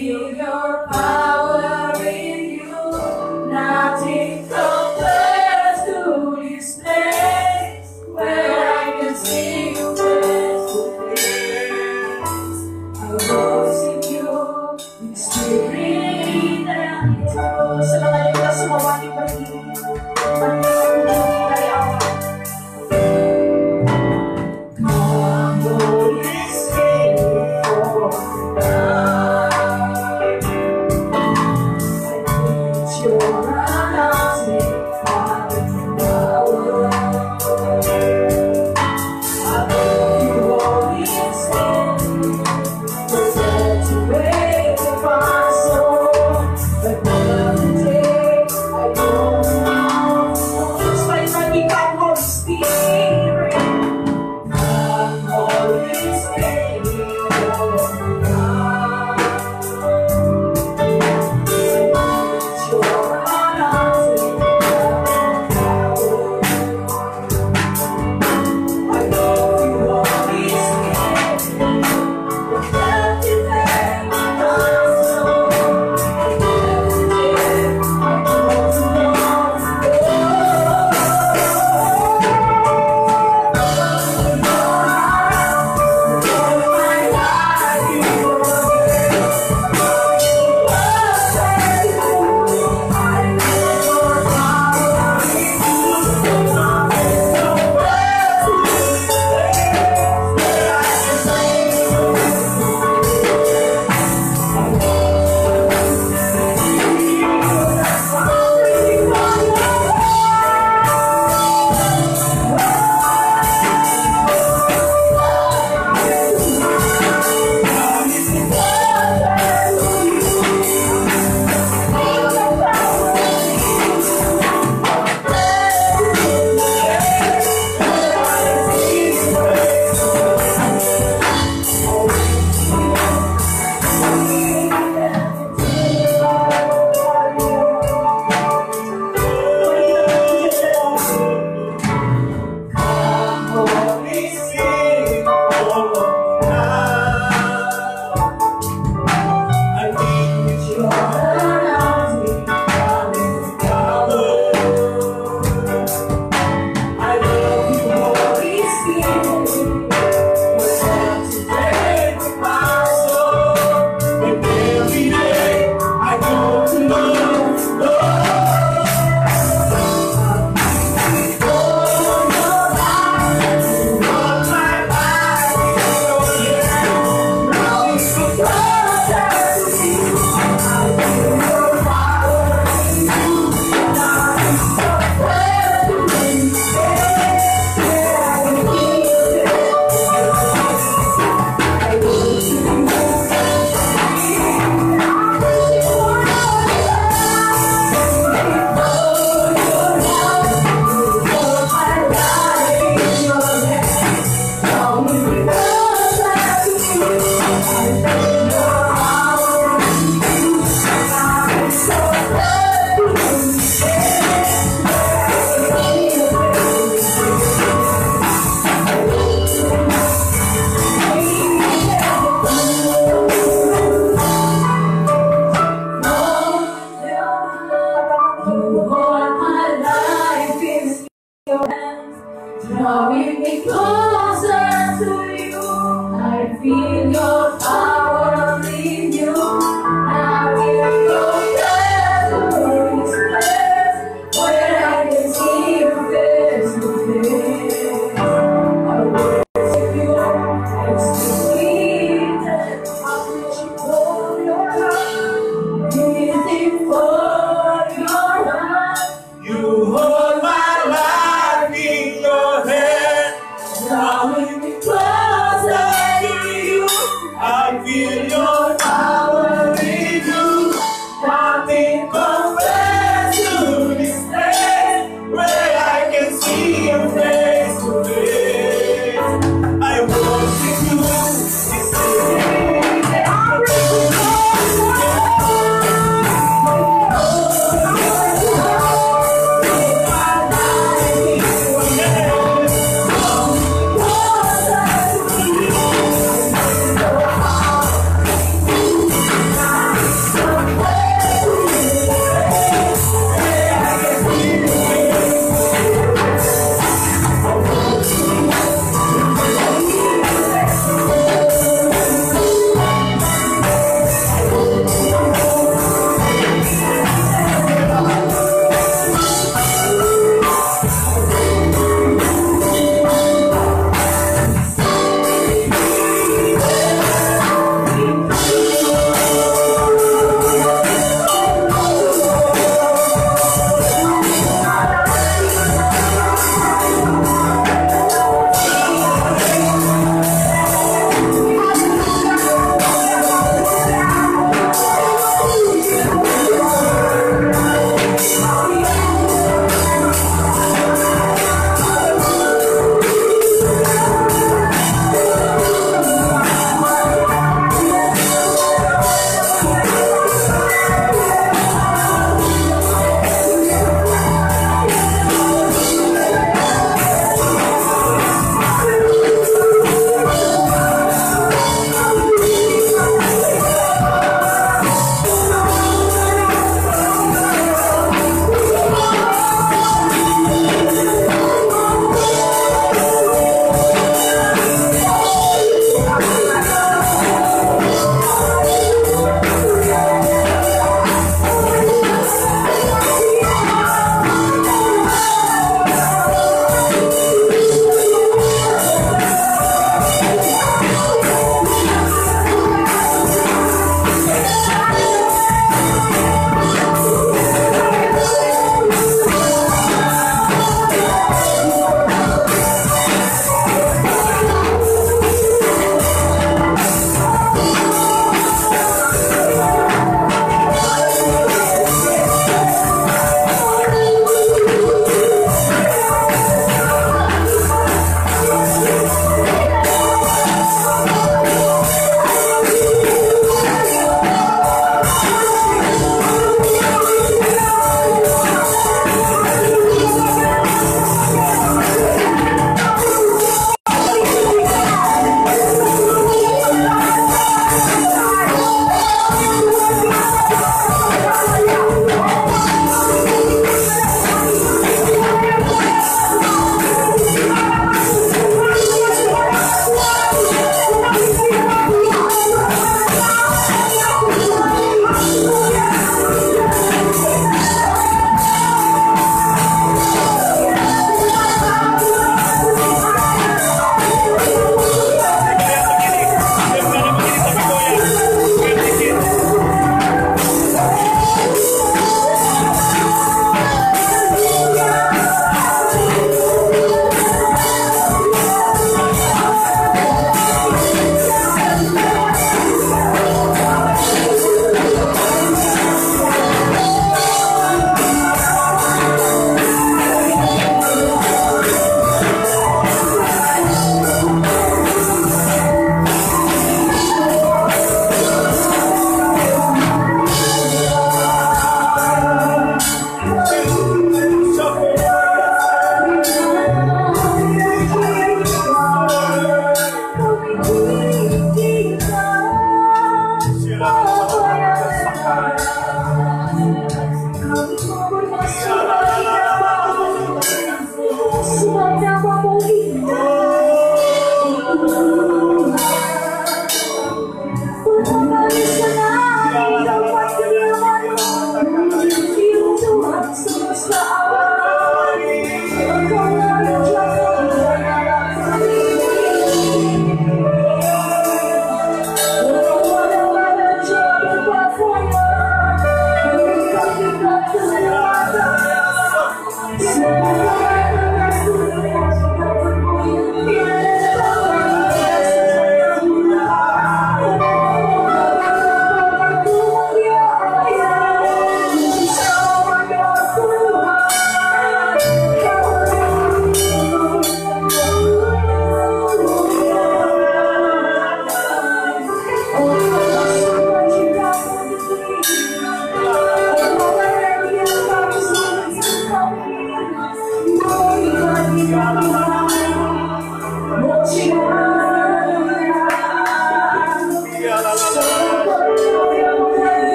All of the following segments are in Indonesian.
feel your power in you. Nothing compares to this place where I can see you face to face. I worship you in spirit and in truth. Semangat kita semua bangkit berdiri. Mari kita puji dari awal. Come Holy Spirit, for tonight. I need your anointing, power. I love you, Holy Spirit,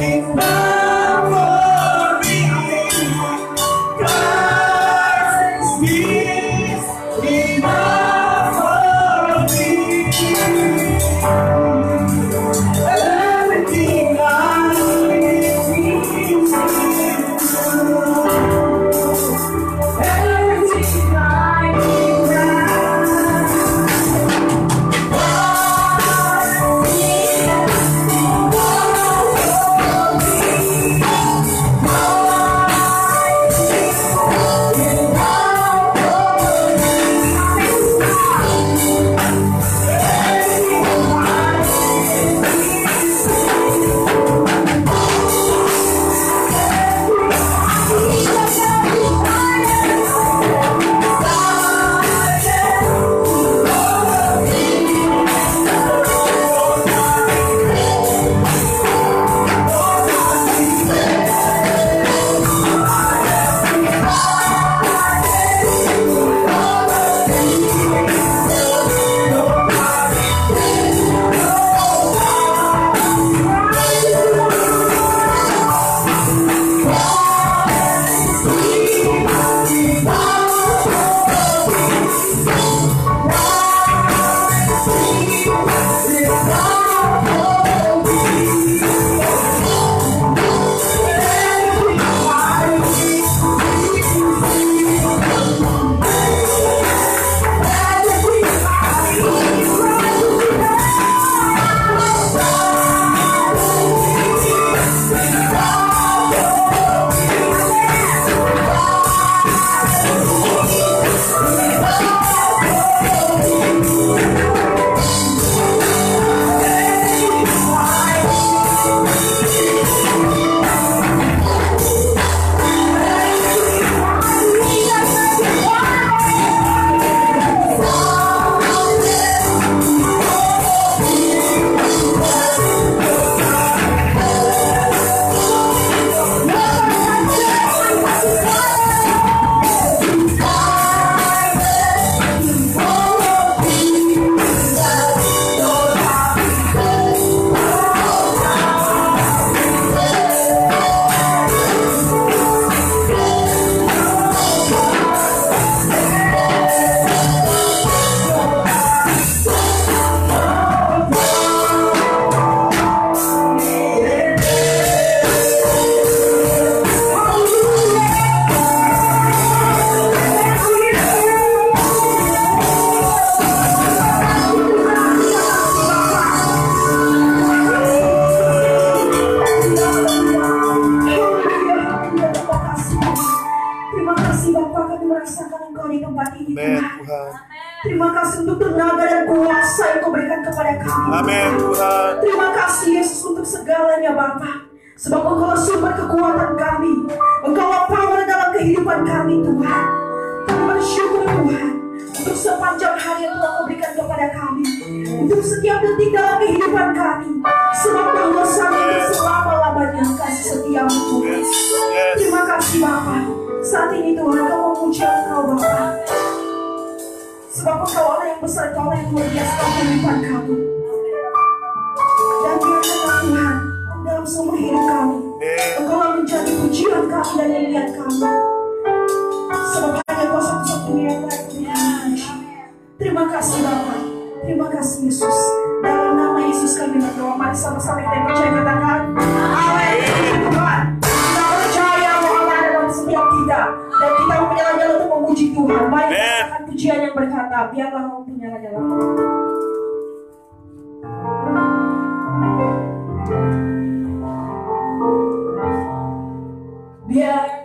If Engkau berikan kepada kami. Amin Tuhan. Terima kasih Yesus untuk segalanya Bapa. Sebab Engkau sumber kekuatan kami. Engkau power dalam kehidupan kami Tuhan. Kami bersyukur Tuhan untuk sepanjang hari yang telah Kau berikan kepada kami, untuk setiap detik dalam kehidupan kami. Sebab bahwasanya itu selama-lamanya kasih setiamu Tuhan. Terima kasih Bapa. Saat ini Tuhan Kau memuji Engkau Bapa. Sebab Engkau Allah yang besar, Engkau Allah yang luar biasa dalam kehidupan kami. Dan biarkanlah Tuhan dalam semua hidup kami, Engkau lah menjadi pujian kami dan nyanyian kami. Sebab hanya Kau satu-satunya yang layak dipuji. Terima kasih Bapa. Terima kasih Yesus. Dalam nama Yesus kami berdoa. Mari sama-sama kita percaya katakan amin. Tuhan, kita percaya bahwa Allah ada dalam setiap kita, dan kita menyala-nyala untuk memuji Tuhan. Mari kita katakan pujian yang berkata, biarlah Kau menyala-nyala. Biarlah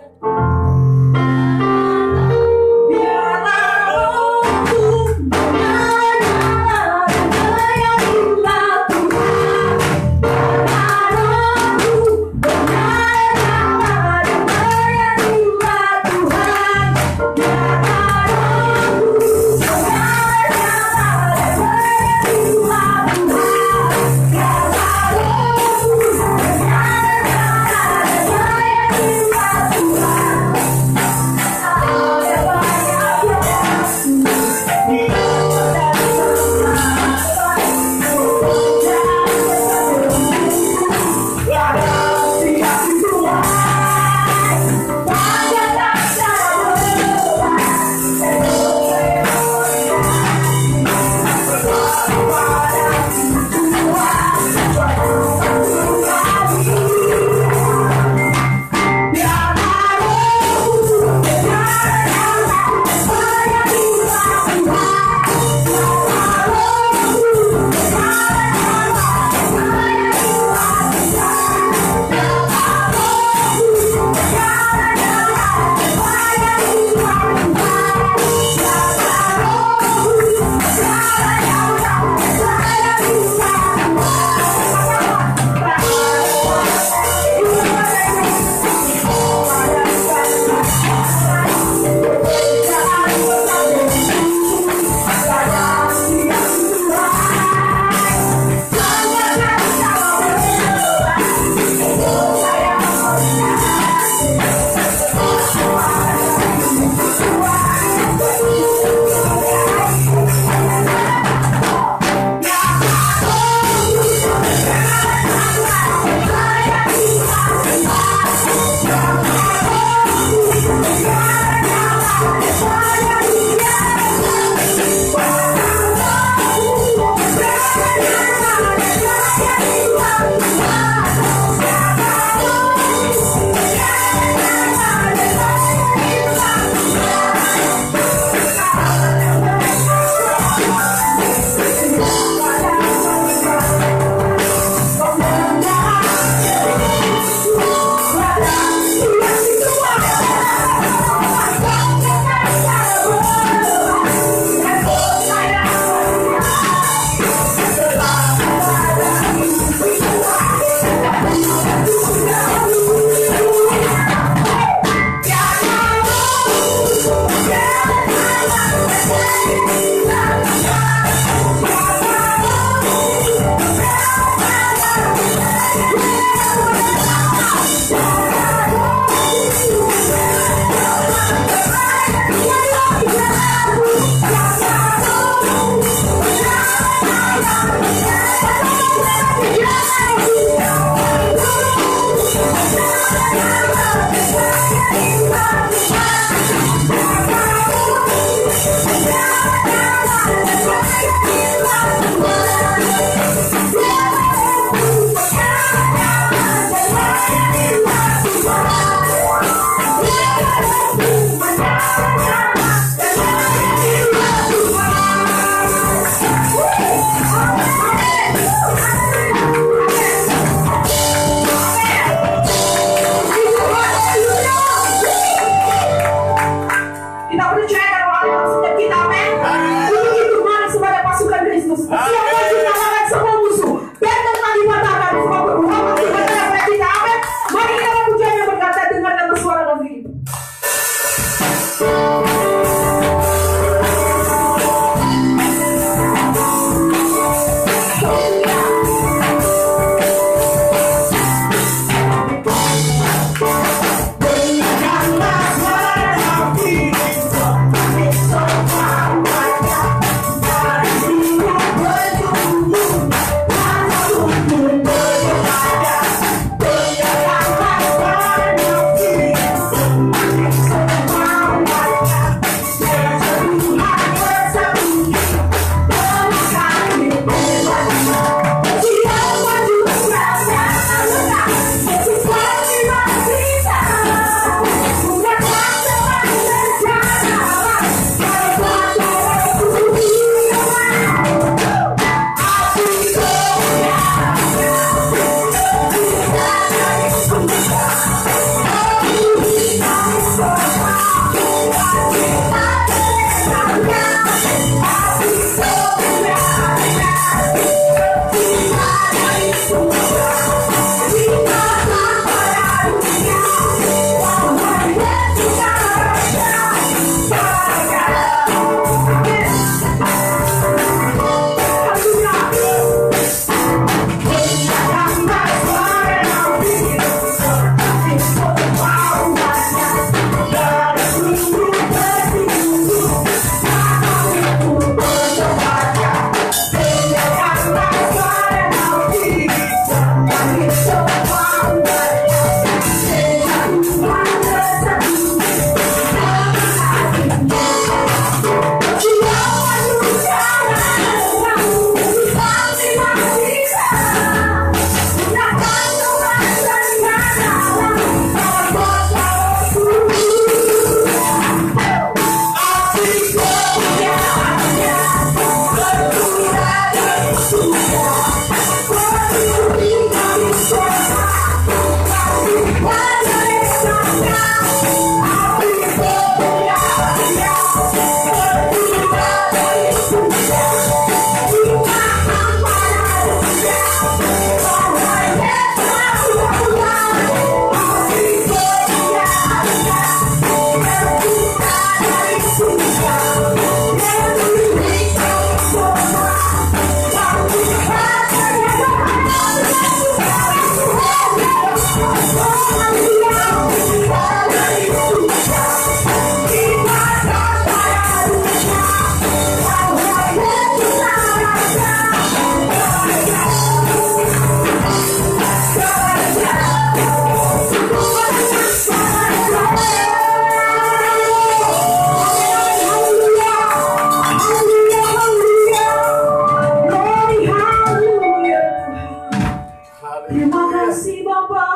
kasih Bapa.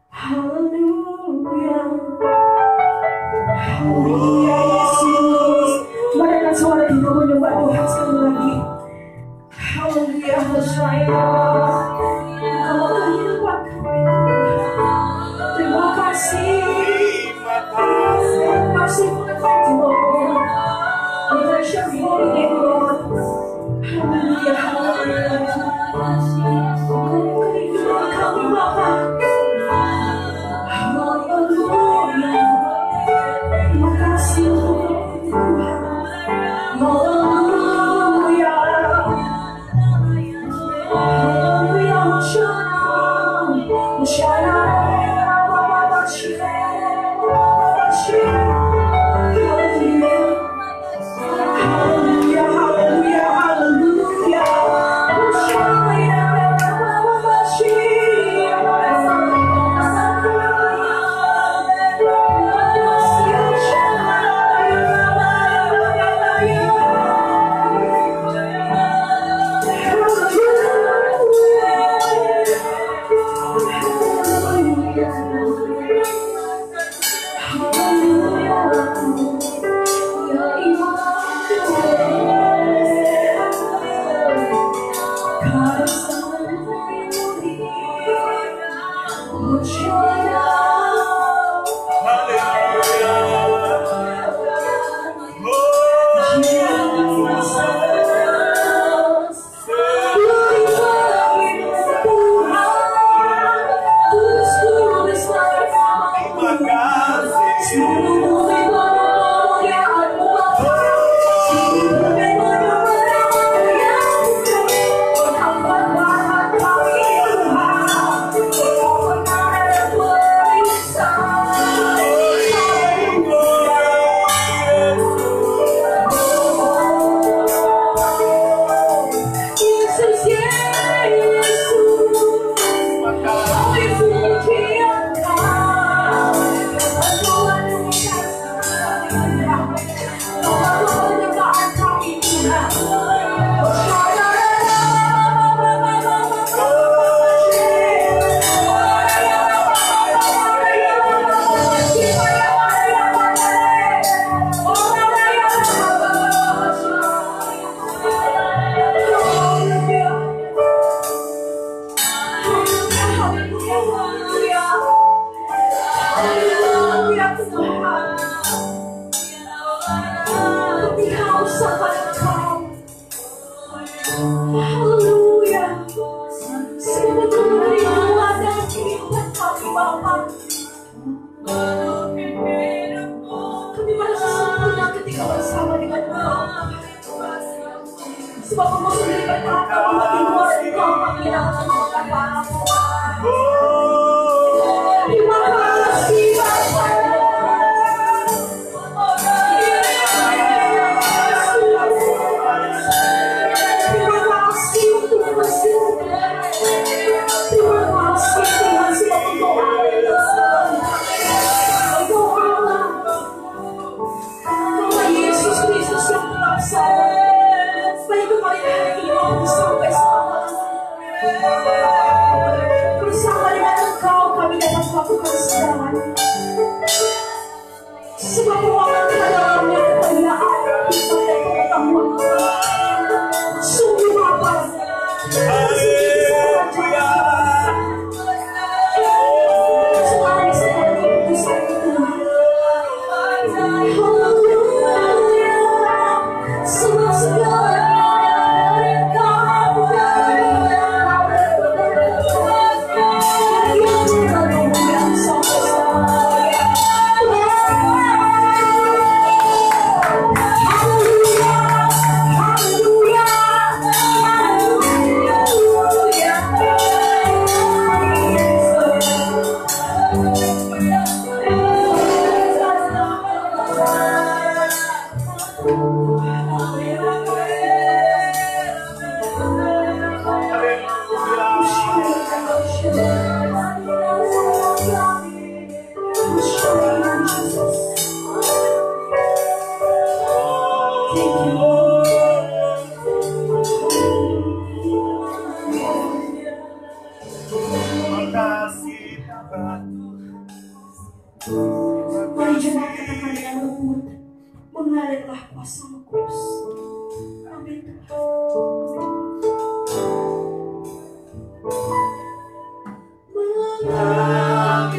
Haleluya. Haleluya Yesus. Mari angkat suara kita menyembah Tuhan sekali lagi. Haleluya Hosanna. Engkau kehidupan kami. Terima kasih. Terima kasih for the mighty Lord. We bless your holy name, Lord. Haleluya, haleluya. Kehidupan kami Bapa. Haleluya. Terima kasih untuk Tuhan. Haleluya. Haleluya, Hosanna. Hosanna. Makasih Tuhan. Mari jemaat katakan dengan lembut, mengalirlah kuasa kudus. Amin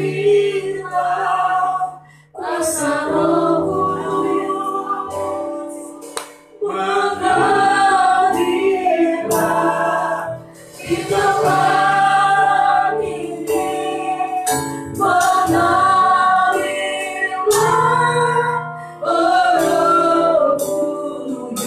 mengalirlah kuasa Roh Kudus, mengalirlah di tempat ini, mengalirlah Roh Kudus.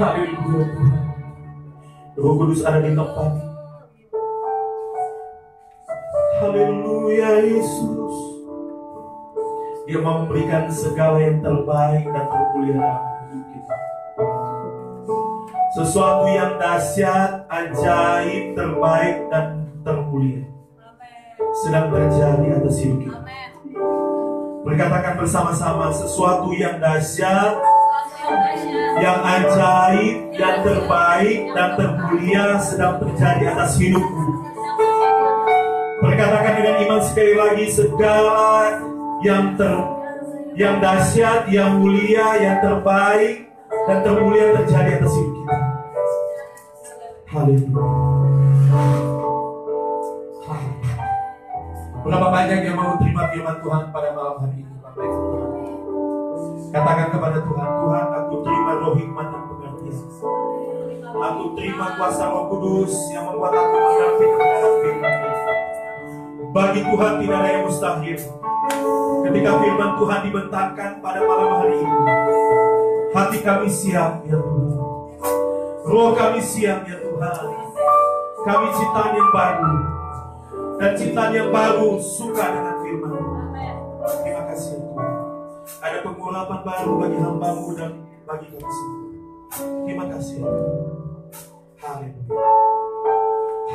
Haleluya Tuhan. Roh Kudus ada di tempat. Haleluya Yesus. Dia mau memberikan segala yang terbaik dan termulia dalam hidup kita. Sesuatu yang dahsyat, ajaib, terbaik dan termulia sedang terjadi atas hidup kita. Berkatakan bersama-sama, sesuatu yang dahsyat, yang ajaib, yang terbaik dan termulia sedang terjadi atas hidupku. Berkatakan dengan iman sekali lagi, segala yang dahsyat, yang mulia, yang terbaik dan termulia terjadi atas hidup kita. Haleluya. Berapa banyak yang mau terima firman Tuhan pada malam hari ini? Bapak Ibu, katakan kepada Tuhan, Tuhan, aku terima roh hikmat dan pengertian. Aku terima kuasa Roh Kudus yang membuat aku mengerti kebenaran firman ini. Bagi Tuhan tidak ada yang mustahil. Ketika firman Tuhan dibentangkan pada malam hari ini, hati kami siap ya Tuhan. Roh kami siap ya Tuhan. Kami ciptaan yang baru. Dan ciptaan yang baru suka dengan firman. Terima kasih ya Tuhan. Ada pengurapan baru bagi hamba-Mu dan bagi kami semua. Terima kasih ya Tuhan. Haleluya.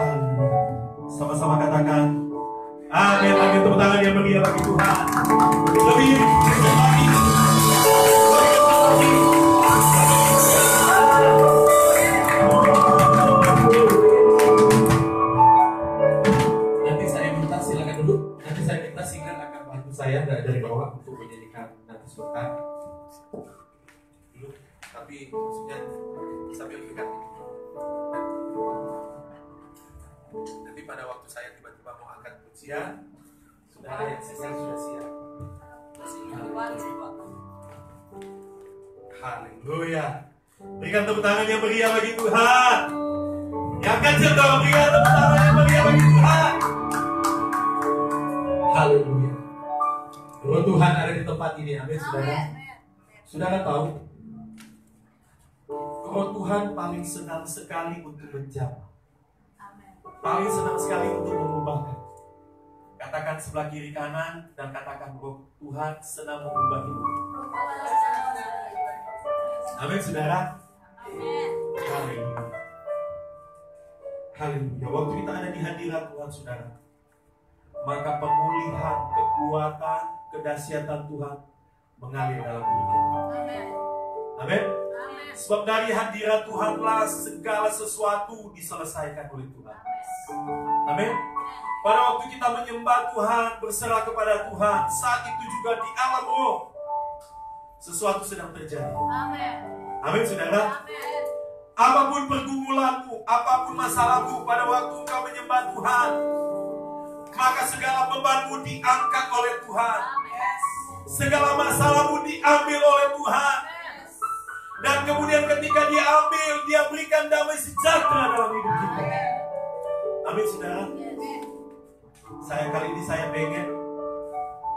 Haleluya. Sama-sama katakan amin. Amin. Tepuk tangan yang meriah bagi Tuhan. Lebih lagi. Nanti saya minta, silakan duduk. Nanti saya minta singer akan bantu saya dari bawah untuk menyanyikan nanti sebentar. Duduk, tapi maksudnya sambil dekat. Nanti pada waktu saya tiba-tiba mau angkat pujian, sudah ada yang siap, sudah siap. Haleluya. Berikan tepuk tangan yang meriah bagi Tuhan. Yang kecil dong, berikan tepuk tangan yang meriah bagi Tuhan. Haleluya. Roh Tuhan ada di tempat ini. Amin, saudara. Saudara tahu, Roh Tuhan paling senang sekali untuk menjamah. Paling senang sekali untuk mengubahkan. Katakan sebelah kiri kanan dan katakan, Roh Tuhan senang mengubah hidup. Amin, saudara. Haleluya. Haleluya. Waktu kita ada di hadirat Tuhan, saudara, maka pemulihan, kekuatan, kedahsyatan Tuhan mengalir dalam hidup kita. Amin. Sebab dari hadirat Tuhanlah segala sesuatu diselesaikan oleh Tuhan. Amin. Pada waktu kita menyembah Tuhan, berserah kepada Tuhan, saat itu juga di alam roh sesuatu sedang terjadi. Amin, saudara. Apapun pergumulanmu, apapun masalahmu, pada waktu engkau menyembah Tuhan, maka segala bebanmu diangkat oleh Tuhan. Segala masalahmu diambil oleh Tuhan. Dan kemudian ketika dia ambil, dia berikan damai sejahtera dalam hidup kita. Amin, saudara. Kali ini saya pengen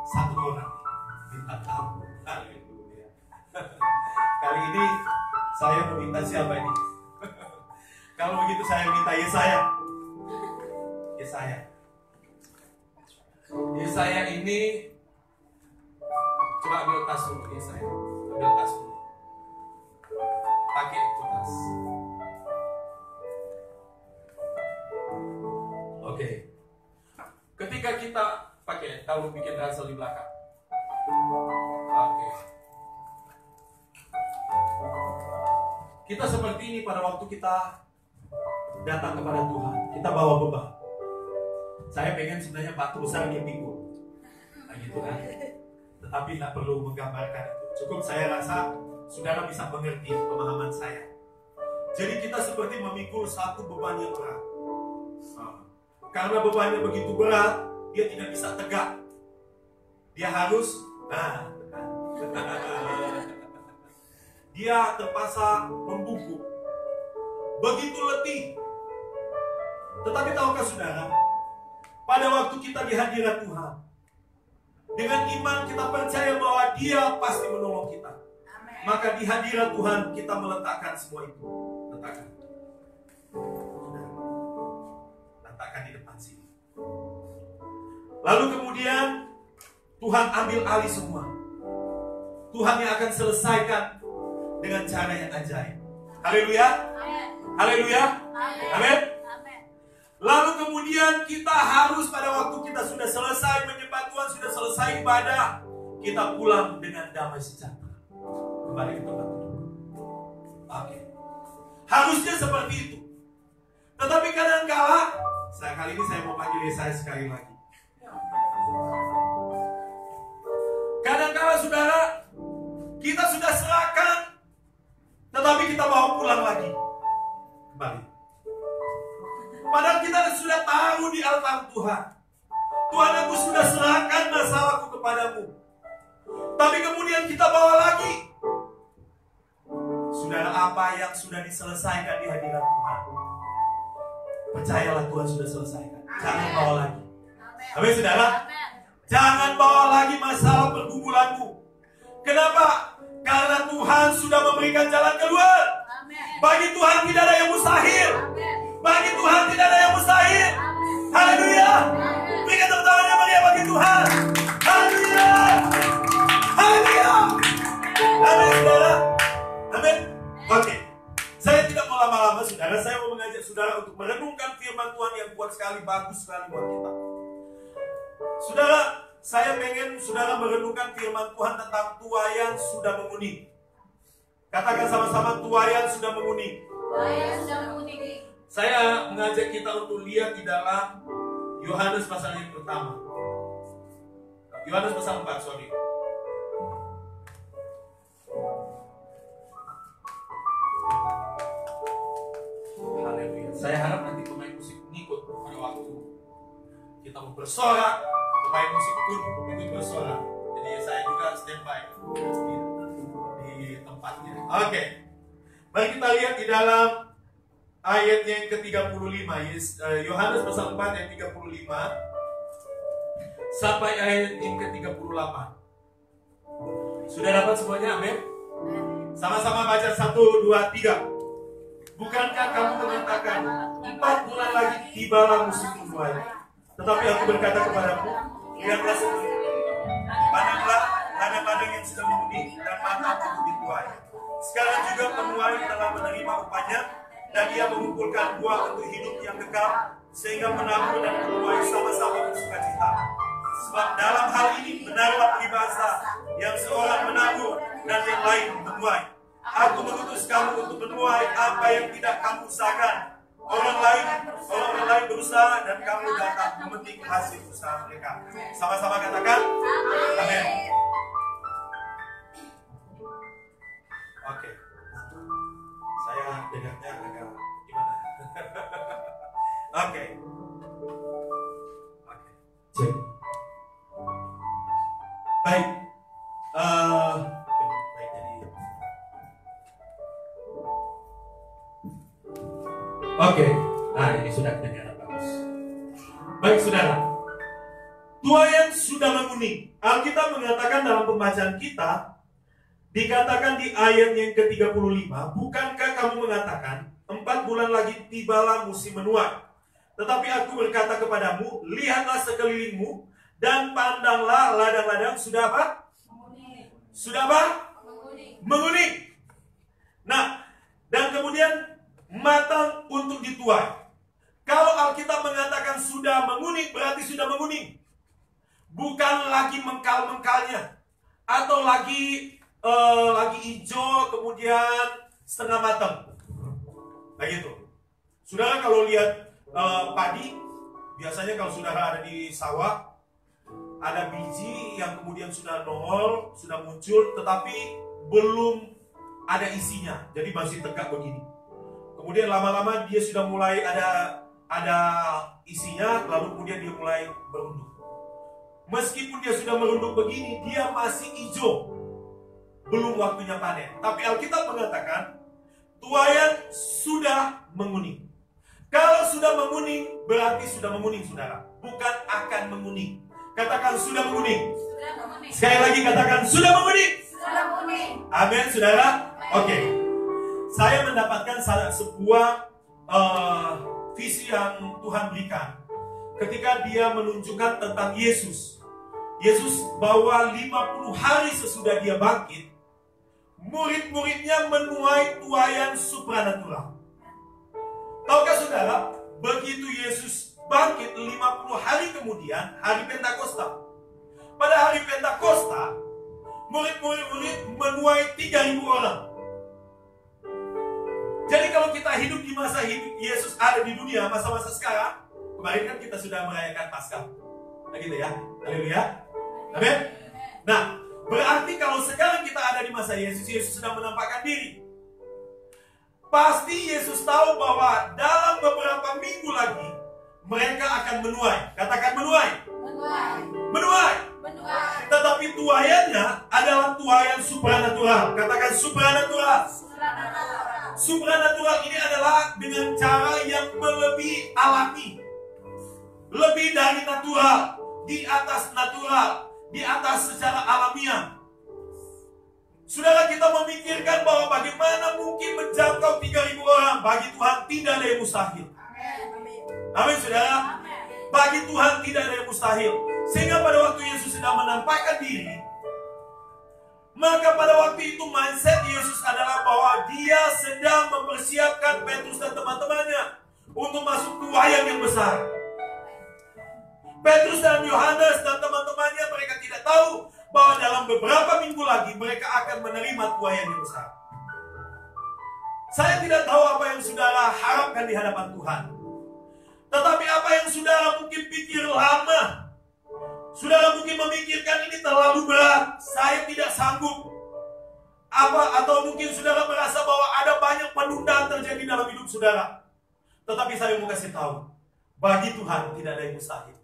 satu orang minta tahu. Haleluya. Kali ini saya meminta siapa ini? Kalau begitu saya minta Yesaya. Yesaya ini, coba ambil tas dulu Yesaya. Ambil tas dulu. Pakai itu tas. Oke. Ketika kita pakai, kalau bikin ransel di belakang. Oke. Kita seperti ini pada waktu kita datang kepada Tuhan. Kita bawa beban. Saya pengen sebenarnya batu besar dia pikul. Nah gitu kan. Tetapi tidak perlu menggambarkan itu. Cukup saya rasa saudara bisa mengerti pemahaman saya. Jadi kita seperti memikul satu beban yang berat. Karena bebannya begitu berat, dia tidak bisa tegak. Dia harus, dia terpaksa membungkuk. Begitu letih. Tetapi tahukah saudara, pada waktu kita di hadirat Tuhan, dengan iman kita percaya bahwa Dia pasti menolong kita. Maka di hadirat Tuhan kita meletakkan semua itu. Letakkan. Letakkan di depan sini. Lalu kemudian Tuhan ambil alih semua. Tuhan yang akan selesaikan dengan cara yang ajaib. Haleluya. Haleluya. Amin. Lalu kemudian kita harus pada waktu kita sudah selesai menyembah Tuhan, sudah selesai ibadah, kita pulang dengan damai sejahtera. Kembali ke tempat tidur. Oke. Harusnya seperti itu. Tetapi kadang-kala, kali ini saya mau panggil Yesaya sekali lagi. Kadang-kala saudara, kita sudah serahkan, tetapi kita bawa pulang lagi. Kembali. Padahal kita sudah tahu di altar Tuhan. Tuhan, aku sudah serahkan masalahku kepadamu. Tapi kemudian kita bawa lagi. Saudara, apa yang sudah diselesaikan di hadirat Tuhan, percayalah Tuhan sudah selesaikan. Jangan bawa lagi. Amin, saudara. Jangan bawa lagi masalah pergumulanmu. Kenapa? Karena Tuhan sudah memberikan jalan keluar. Bagi Tuhan tidak ada yang mustahil. Bagi Tuhan tidak ada yang mustahil. Haleluya. Berikan tepuk tangan yang meriah bagi Tuhan. Haleluya. Haleluya. Amin, saudara. Amin. Oke. Saya tidak mau lama-lama, saudara. Saya mau mengajak saudara untuk merenungkan firman Tuhan yang kuat sekali, bagus sekali buat kita. Saudara, saya pengen saudara merenungkan firman Tuhan tentang tuayan sudah menguning. Katakan sama-sama, tuayan sudah menguning. Tuayan sudah menguning. Saya mengajak kita untuk lihat di dalam Yohanes pasal yang pertama. Yohanes pasal 4, sorry. Haleluya. Saya harap nanti pemain musik ngikut pada waktu kita mau bersorak, pemain musik pun ikut bersorak. Jadi saya juga standby di tempatnya. Oke. Mari kita lihat di dalam ayat yang ke-35, Yohanes pasal 4 ayat 35 sampai ayat yang ke-38. Sudah dapat semuanya? Amin. Sama-sama baca 1, 2, 3. Bukankah kamu mengatakan 4 bulan lagi tibalah musim menuai? Tetapi aku berkata kepadamu, lihatlah pandanglah ladang-ladang yang sedang menguning dan matang untuk dituai. Sekarang juga penuai telah menerima upahnya, dan ia mengumpulkan buah untuk hidup yang kekal, sehingga menabur dan menuai sama-sama bersukacita. Sebab dalam hal ini benarlah peribahasa, yang seorang menabur dan yang lain menuai. Aku mengutus kamu untuk menuai apa yang tidak kamu usahakan. Orang lain berusaha dan kamu datang memetik hasil usaha mereka. Sama-sama katakan, amin. Oke. Saya dengarnya agak gimana? Oke. Cek. Baik. Baik, jadi. Oke. Nah, ini sudah kedengaran bagus. Baik, saudara. Tuayan sudah menguning. Alkitab mengatakan dalam pembacaan kita, dikatakan di ayat yang ke-35, bukankah kamu mengatakan 4 bulan lagi tibalah musim menuai? Tetapi aku berkata kepadamu, lihatlah sekelilingmu dan pandanglah ladang-ladang sudah apa? Menguning. Sudah apa? Menguning. Menguning. Nah, dan kemudian matang untuk dituai. Kalau Alkitab mengatakan sudah menguning, berarti sudah menguning. Bukan lagi mengkal-mengkalnya, atau lagi hijau kemudian setengah matang. Begitu. Saudara kalau lihat padi, biasanya kalau saudara ada di sawah, ada biji yang kemudian sudah nongol, sudah muncul, tetapi belum ada isinya, jadi masih tegak begini. Kemudian lama-lama dia sudah mulai ada isinya, lalu kemudian dia mulai merunduk. Meskipun dia sudah merunduk begini, dia masih hijau. Belum waktunya panen. Tapi Alkitab mengatakan tuayan sudah menguning. Kalau sudah menguning, berarti sudah menguning, saudara. Bukan akan menguning. Katakan sudah menguning. Sudah menguning. Sekali lagi katakan sudah menguning. sudah kuning. Amin, saudara. Oke. Saya mendapatkan sebuah visi yang Tuhan berikan ketika dia menunjukkan tentang Yesus. Yesus bahwa 50 hari sesudah dia bangkit, murid-muridnya menuai tuaian supranatural. Tahukah saudara, begitu Yesus bangkit 50 hari kemudian, hari Pentakosta. Pada hari Pentakosta, murid-murid menuai 3.000 orang. Jadi kalau kita hidup di masa hidup Yesus ada di dunia, masa-masa sekarang, kemarin kan kita sudah merayakan Paskah. Begitu ya, haleluya. Amin. Nah, berarti kalau sekarang kita ada di masa Yesus, Yesus sedang menampakkan diri. Pasti Yesus tahu bahwa dalam beberapa minggu lagi mereka akan menuai. Katakan menuai. Menuai. Tetapi tuaiannya adalah tuaian supranatural. Katakan supranatural. Supranatural ini adalah dengan cara yang melebihi alami, lebih dari natural, di atas natural, di atas secara alamiah. Saudara, kita memikirkan bahwa bagaimana mungkin menjangkau 3.000 orang. Bagi Tuhan tidak ada yang mustahil. Amin, saudara. Bagi Tuhan tidak ada yang mustahil. Sehingga pada waktu Yesus sedang menampakkan diri, maka pada waktu itu mindset Yesus adalah bahwa dia sedang mempersiapkan Petrus dan teman-temannya untuk masuk tuaian yang besar. Petrus dan Yohanes dan teman-temannya, mereka tidak tahu bahwa dalam beberapa minggu lagi mereka akan menerima tuaian yang besar. Saya tidak tahu apa yang saudara harapkan di hadapan Tuhan. Tetapi apa yang saudara mungkin pikir lama, saudara mungkin memikirkan ini terlalu berat, saya tidak sanggup. Atau mungkin saudara merasa bahwa ada banyak penundaan terjadi dalam hidup saudara. Tetapi saya mau kasih tahu, bagi Tuhan tidak ada yang mustahil.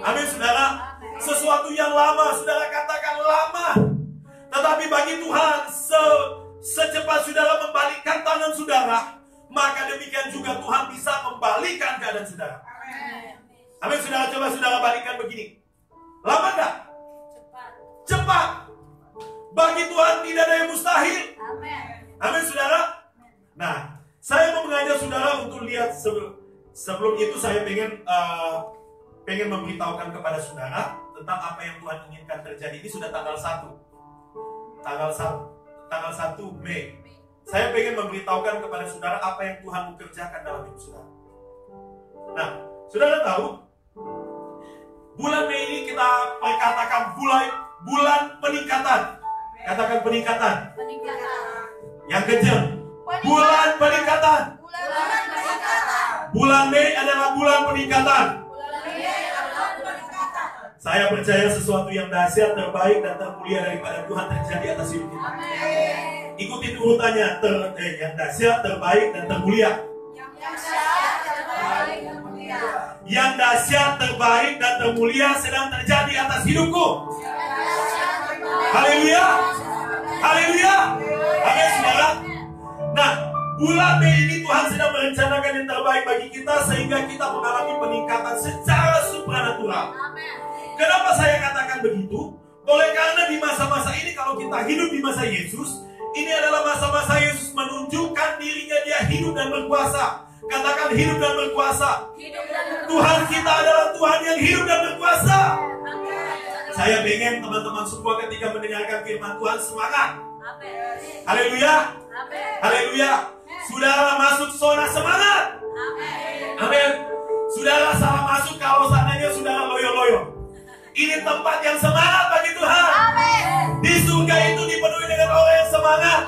Amin, saudara. Sesuatu yang lama, saudara katakan lama, tetapi bagi Tuhan secepat saudara membalikkan tangan saudara, maka demikian juga Tuhan bisa membalikkan keadaan saudara. Amin, saudara. Coba saudara balikkan begini. Lama enggak? Cepat. Bagi Tuhan tidak ada yang mustahil. Amin, saudara. Nah, saya mau mengajak saudara untuk lihat sebelum itu saya pengen memberitahukan kepada saudara tentang apa yang Tuhan inginkan terjadi. Ini sudah tanggal 1 Mei. Saya pengen memberitahukan kepada saudara apa yang Tuhan mau kerjakan dalam hidup saudara. Nah, saudara tahu, bulan Mei ini kita perkatakan bulan peningkatan. Katakan peningkatan. Yang kencang. Bulan peningkatan. Bulan Mei adalah bulan peningkatan. Saya percaya sesuatu yang dahsyat, terbaik, dan termulia daripada Tuhan terjadi atas hidup kita. Ikutin urutannya, yang dahsyat, terbaik, dan termulia. Yang dahsyat, terbaik, dan termulia sedang terjadi atas hidupku. Haleluya. Haleluya. Amin, saudara. Nah, bulan Mei ini Tuhan sedang merencanakan yang terbaik bagi kita sehingga kita mengalami peningkatan secara supranatural. Kenapa saya katakan begitu? Oleh karena di masa-masa ini, kalau kita hidup di masa Yesus, ini adalah masa-masa Yesus menunjukkan dirinya, dia hidup dan berkuasa. Katakan hidup dan berkuasa. Tuhan kita adalah Tuhan yang hidup dan berkuasa. Saya pengen teman-teman semua ketika mendengarkan firman Tuhan semangat. Haleluya. Haleluya. Saudara masuk zona semangat. Amin. Saudara salah masuk kalau seandainya saudara loyo-loyo. Ini tempat yang semangat bagi Tuhan. Di surga itu dipenuhi dengan orang yang semangat.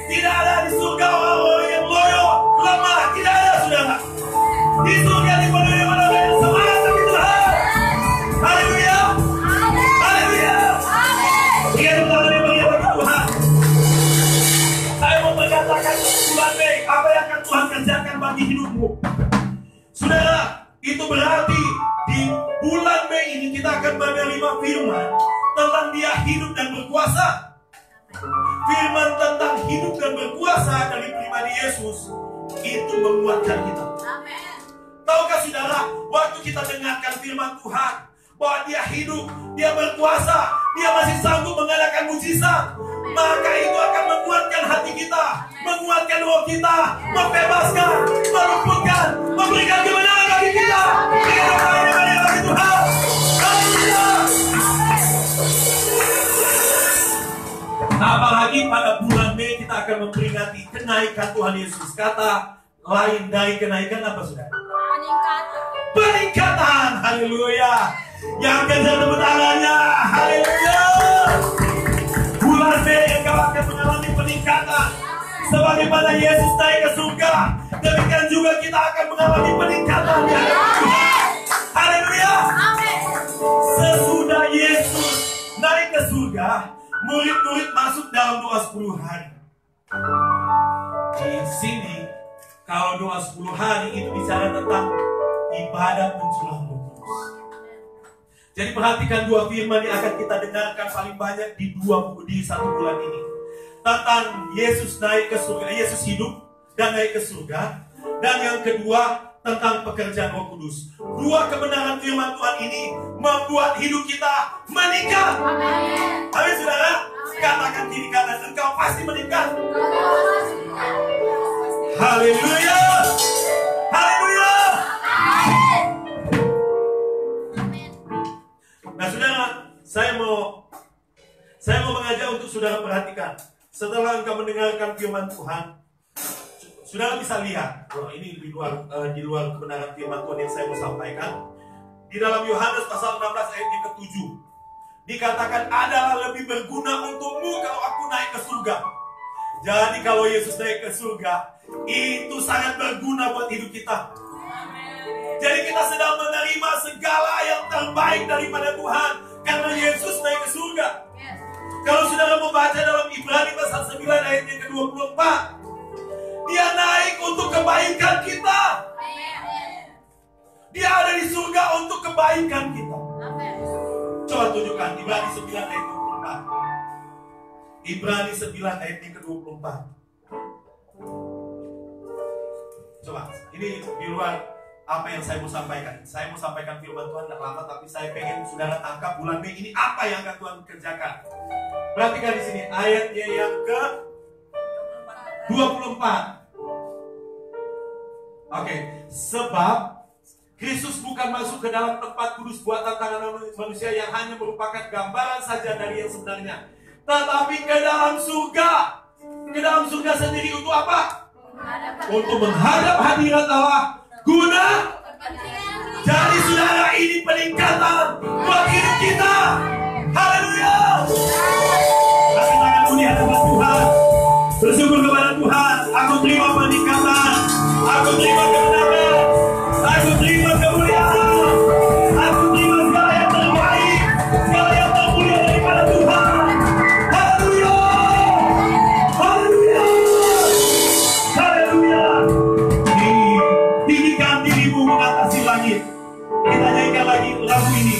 Tidak ada di surga orang-orang yang loyo, lemah. Tidak ada, saudara. Di surga dipenuhi dengan orang yang semangat bagi Tuhan. Haleluya. Haleluya. Tiga tangan yang bagi Tuhan. Saya mau mengatakan bulan Mei, apa yang akan Tuhan kerjakan bagi hidupmu. Saudara, itu berarti di bulan Mei ini kita akan menerima firman tentang dia hidup dan berkuasa. Firman tentang hidup dan berkuasa dari pribadi Yesus itu menguatkan kita. Tahukah saudara, waktu kita dengarkan firman Tuhan, bahwa dia hidup, dia berkuasa, dia masih sanggup mengadakan mujizat, maka itu akan menguatkan hati kita, menguatkan roh kita, membebaskan, melumpuhkan, memberikan kebenaran bagi kita. Berikan kebenaran bagi Tuhan. Haleluya. Apalagi pada bulan Mei kita akan memperingati kenaikan Tuhan Yesus. Kata lain dari kenaikan apa sudah? Peningkatan. Haleluya. Yang kejar tepuk tangannya. Haleluya. Bulan Mei engkau akan mengalami peningkatan. Sebagaimana Yesus naik ke surga, demikian juga kita akan mengalami peningkatan di hadapan Tuhan. Haleluya. Sesudah Yesus naik ke surga, murid-murid masuk dalam doa 10 hari. Di sini, kalau doa 10 hari itu bicara tentang ibadat mencurah Roh Kudus. Jadi perhatikan dua firman yang akan kita dengarkan paling banyak di satu bulan ini. Tentang Yesus naik ke surga, Yesus hidup dan naik ke surga. Dan yang kedua tentang pekerjaan Roh Kudus. Dua kebenaran firman Tuhan ini membuat hidup kita meningkat. Amin saudara. Katakan kiri kanan, engkau pasti meningkat. Haleluya. Haleluya. Nah saudara, saya mau mengajak untuk saudara perhatikan. Setelah engkau mendengarkan firman Tuhan, saudara bisa lihat, ini di luar kebenaran firman Tuhan yang saya mau sampaikan. Di dalam Yohanes pasal 16 ayat yang ke-7, dikatakan adalah lebih berguna untukmu kalau aku naik ke surga. Jadi kalau Yesus naik ke surga, itu sangat berguna buat hidup kita. Jadi kita sedang menerima segala yang terbaik daripada Tuhan karena Yesus naik ke surga. Kalau saudara membaca dalam Ibrani pasal 9 ayat yang ke-24, dia naik untuk kebaikan kita. Dia ada di surga untuk kebaikan kita. Coba tunjukkan Ibrani 9 ayat 24. Ibrani 9 ayat yang ke-24. Coba, ini di luar apa yang saya mau sampaikan. Saya mau sampaikan firman Tuhan tidak lama, tapi saya pengen saudara tangkap bulan Mei ini apa yang akan Tuhan kerjakan. Perhatikan di sini ayatnya yang ke-24. Oke, sebab Kristus bukan masuk ke dalam tempat kudus buatan tangan manusia yang hanya merupakan gambaran saja dari yang sebenarnya, tetapi ke dalam surga. Ke dalam surga sendiri untuk apa? Untuk menghadap hadirat Allah. Guna jadi saudara, ini peningkatan buat hidup kita. Haleluya. Kasih tanganmu di hadapan Tuhan, bersyukur kepada Tuhan. Aku terima peningkatan, aku terima kebenaran, aku terima kemuliaan, aku terima segala yang terbaik, segala yang termulia daripada Tuhan. Haleluya. Haleluya. Haleluya. Tinggikan dirimu mengatasi langit. Kita nyanyikan lagi lagu ini.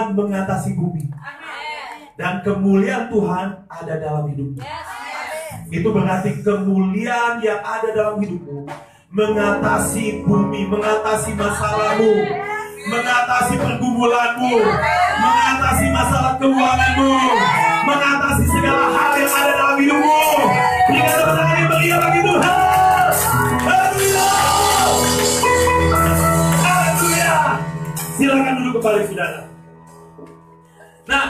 Tuhan mengatasi bumi. Dan kemuliaan Tuhan ada dalam hidupmu. Itu berarti kemuliaan yang ada dalam hidupmu mengatasi bumi, mengatasi masalahmu, mengatasi pergumulanmu, mengatasi masalah keuanganmu, mengatasi segala hal yang ada dalam hidupmu. Berikan tepuk tangan yang meriah bagi Tuhan. Haleluya. Haleluya. Silakan duduk kembali saudara. Nah,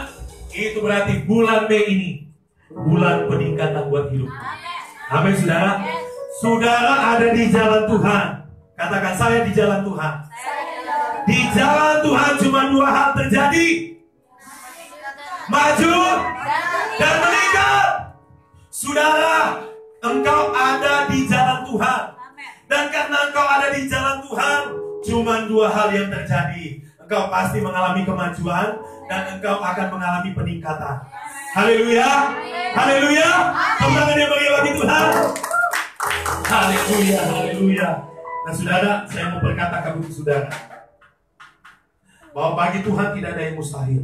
itu berarti bulan Mei ini bulan peningkatan buat hidup. Amin saudara. Saudara ada di jalan Tuhan. Katakan, saya di jalan Tuhan. Di jalan Tuhan cuma dua hal terjadi: maju dan meningkat. Saudara, engkau ada di jalan Tuhan. Dan karena engkau ada di jalan Tuhan, cuma dua hal yang terjadi. Engkau pasti mengalami kemajuan dan engkau akan mengalami peningkatan. Haleluya. Haleluya. Tangan yang bagi bagi Tuhan. Haleluya. Haleluya. Nah saudara, saya mau berkata kepada saudara bahwa bagi Tuhan tidak ada yang mustahil.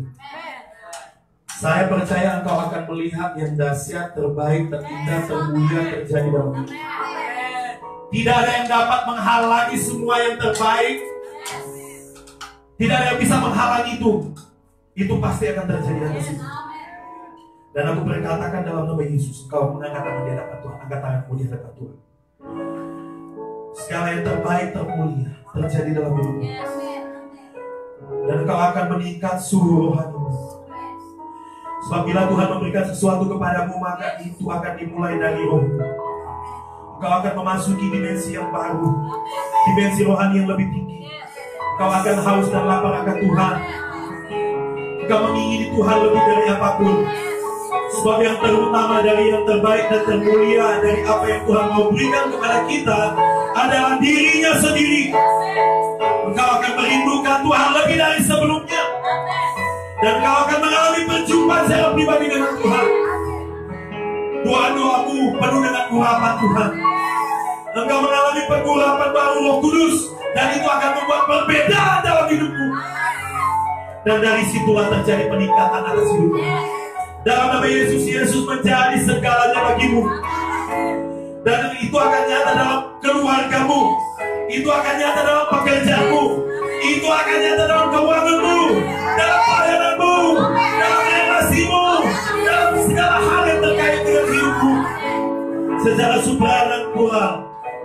Saya percaya engkau akan melihat yang dahsyat, terbaik, terindah, termulia terjadi dalam hidup. Tidak ada yang dapat menghalangi semua yang terbaik. Tidak ada yang bisa menghalangi itu. Itu pasti akan terjadi atas itu. Dan aku berkatakan dalam nama Yesus, engkau mengangkat tangan di hadapan Tuhan, angkat tanganmu di hadapan Tuhan. Segala yang terbaik, termulia terjadi dalam hidupmu. Dan engkau akan meningkat suhu rohanimu. Sebab bila Tuhan memberikan sesuatu kepadamu, maka itu akan dimulai dari rohmu. Engkau akan memasuki dimensi yang baru, dimensi rohani yang lebih tinggi. Engkau akan haus dan lapar akan Tuhan. Engkau mengingini Tuhan lebih dari apapun. Sebab yang terutama dari yang terbaik dan termulia dari apa yang Tuhan mau berikan kepada kita adalah dirinya sendiri. Engkau akan merindukan Tuhan lebih dari sebelumnya. Dan engkau akan mengalami perjumpaan secara pribadi dengan Tuhan. Doa-doamu penuh dengan urapan Tuhan. Engkau mengalami pengurapan baru Roh Kudus. Dan itu akan membuat perbedaan dalam hidupmu. Dan dari situlah terjadi peningkatan atas hidupmu. Dalam nama Yesus, Yesus menjadi segalanya bagimu. Dan itu akan nyata dalam keluargamu. Itu akan nyata dalam pekerjaanmu. Itu akan nyata dalam keuanganmu, dalam pelayananmu, dalam relasimu, dalam segala hal yang terkait dengan hidupmu. Secara supranatural,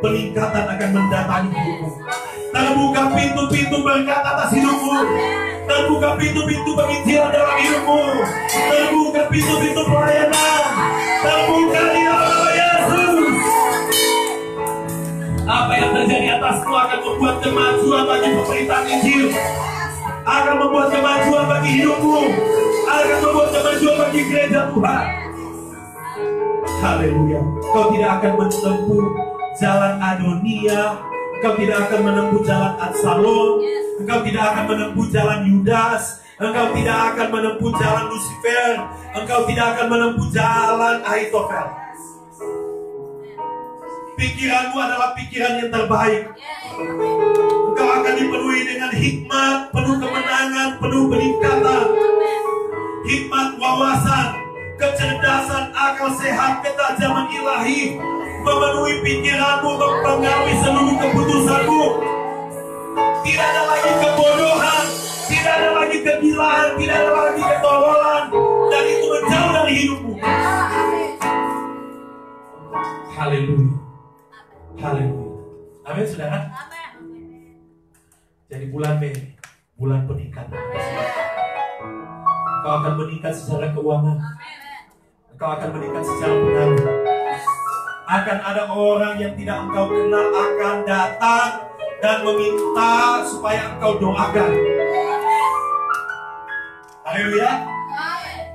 peningkatan akan mendatangi hidupmu. Terbuka pintu-pintu berkat atas hidupmu. Terbuka pintu-pintu penginjilan dalam hidupmu. Terbuka pintu-pintu pelayanan. Terbuka di dalam nama Yesus. Apa yang terjadi atasmu akan membuat kemajuan bagi pemberitaan Injil. Akan membuat kemajuan bagi hidupmu. Akan membuat kemajuan bagi gereja Tuhan. Haleluya. Kau tidak akan menempuh jalan Adonia. Engkau tidak akan menempuh jalan Absalom. Engkau tidak akan menempuh jalan Yudas. Engkau tidak akan menempuh jalan Lucifer. Engkau tidak akan menempuh jalan Ahitofel. Pikiranmu adalah pikiran yang terbaik. Engkau akan dipenuhi dengan hikmat, penuh kemenangan, penuh peningkatan. Hikmat, wawasan, kecerdasan, akal sehat, ketajaman ilahi memenuhi pikiranmu, mempengaruhi seluruh keputusanmu. Tidak ada lagi kebodohan, tidak ada lagi kegilaan, tidak ada lagi ketololan, dan itu menjauh dari hidupmu. Haleluya. Haleluya. Amin saudara. Jadi bulan Mei, bulan peningkatan. Engkau akan meningkat secara keuangan. Engkau akan meningkat secara pengaruh. Akan ada orang yang tidak engkau kenal akan datang dan meminta supaya engkau doakan. Haleluya.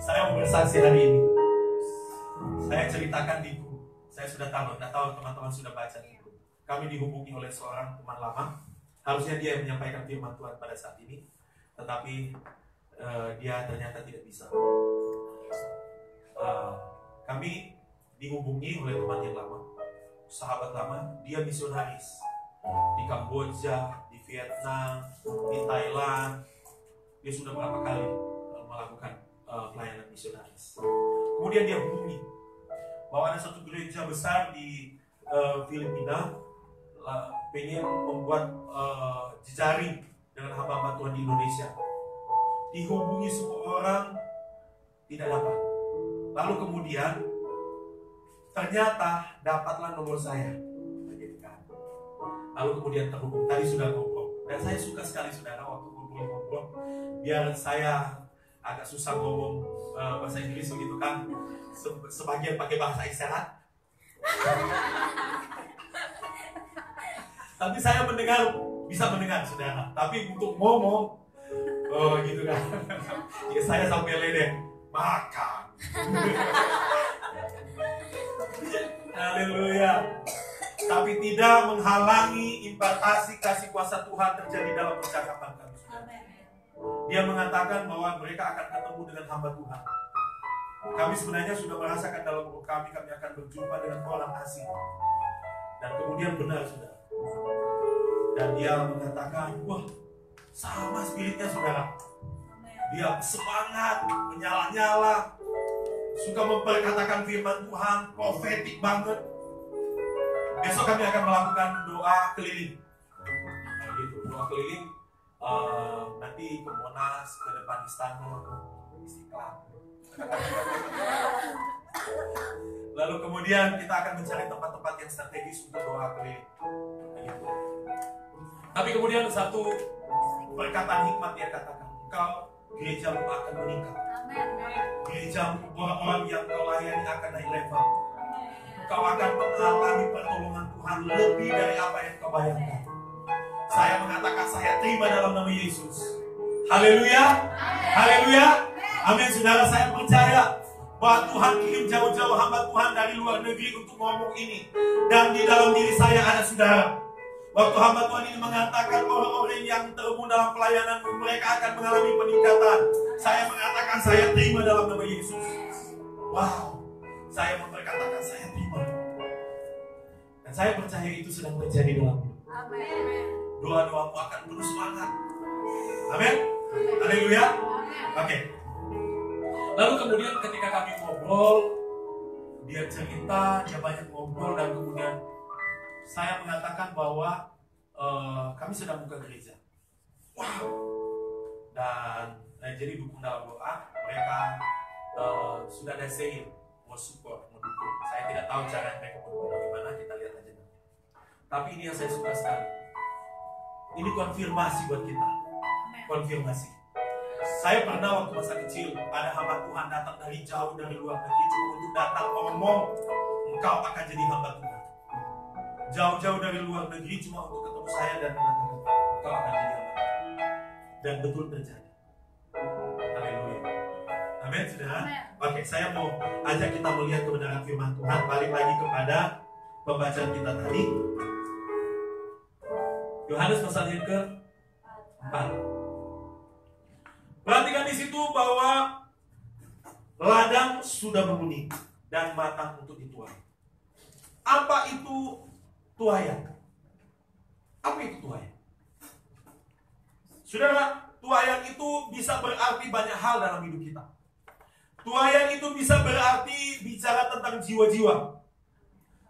Saya mau bersaksi hari ini. Saya ceritakan di buku. Saya sudah tahu, tidak tahu teman-teman sudah baca itu. Kami dihubungi oleh seorang teman lama. Harusnya dia yang menyampaikan firman Tuhan pada saat ini, tetapi dia ternyata tidak bisa. Kami dihubungi oleh teman yang lama, sahabat lama. Dia misionaris di Kamboja, di Vietnam, di Thailand, Dia sudah berapa kali melakukan pelayanan misionaris. Kemudian dia hubungi bahwa ada satu gereja besar di Filipina pengen membuat jejaring dengan hamba-hamba Tuhan di Indonesia. Dihubungi semua orang, tidak dapat. Lalu kemudian ternyata dapatlah nomor saya. Lalu kemudian terhubung, tadi sudah ngobrol. Dan saya suka sekali saudara waktu ngobrol-ngobrol, biar saya agak susah ngomong bahasa Inggris begitu kan, sebagian pakai bahasa isyarat. Tapi saya bisa mendengar saudara. Tapi untuk ngomong, gitu kan. Ya, saya sampai ledek, makan. Haleluya. Tapi tidak menghalangi impartasi kasih kuasa Tuhan terjadi dalam percakapan kami. Dia mengatakan bahwa mereka akan ketemu dengan hamba Tuhan. Kami sebenarnya sudah merasakan dalam hidup kami akan berjumpa dengan orang asing. Dan kemudian benar saudara. Dan dia mengatakan, wah sama spiritnya saudara. Dia semangat, menyala-nyala, suka memperkatakan firman Tuhan, profetik banget. Besok kami akan melakukan doa keliling. Nah, gitu, doa keliling nanti ke Monas, ke depan istana, Istiqlal. Lalu kemudian kita akan mencari tempat-tempat yang strategis untuk doa keliling. Nah, gitu. Tapi kemudian satu perkataan hikmat dia katakan, engkau gerejamu akan meningkat. Gerejamu, orang-orang yang kau layani akan naik level. Kau akan mengalami pertolongan Tuhan lebih dari apa yang kau bayangkan. Saya mengatakan saya terima dalam nama Yesus. Haleluya. Haleluya. Amin saudara, saya percaya bahwa Tuhan kirim jauh-jauh hamba Tuhan dari luar negeri untuk ngomong ini. Dan di dalam diri saya ada saudara. Waktu hamba Tuhan ini mengatakan orang-orang yang terhubung dalam pelayanan mereka akan mengalami peningkatan. Saya mengatakan saya terima dalam nama Yesus. Wow. Saya memperkatakan saya terima. Dan saya percaya itu sedang terjadi dalam hidup. Doa-doamu akan penuh semangat. Amin. Haleluya. Oke. Lalu kemudian ketika kami ngobrol, dia cerita, dia banyak ngobrol, dan kemudian saya mengatakan bahwa kami sedang buka gereja. Wow. Dan jadi dukung dalam doa. Mereka sudah ada saying mau support, mau dukung. Saya tidak tahu cara mereka mendukung bagaimana, kita lihat aja nanti. Tapi ini yang saya suka sekali. Ini konfirmasi buat kita. Konfirmasi. Saya pernah waktu masa kecil ada hamba Tuhan datang dari jauh dari luar negeri cuma untuk datang ngomong, engkau akan jadi hamba Tuhan. Jauh-jauh dari luar negeri cuma untuk ketemu saya dan mengatakan, engkau akan jadi hamba Tuhan. Dan betul terjadi. Haleluya. Amin, saudara. Oke, saya mau ajak kita melihat kebenaran firman Tuhan. Balik lagi kepada pembacaan kita tadi. Yohanes pasal yang ke-4. Perhatikan di situ bahwa ladang sudah menguning dan matang untuk dituai. Apa itu tuaian? Apa itu tuaian? Saudara, tuaian itu bisa berarti banyak hal dalam hidup kita. Tuaian itu bisa berarti bicara tentang jiwa-jiwa.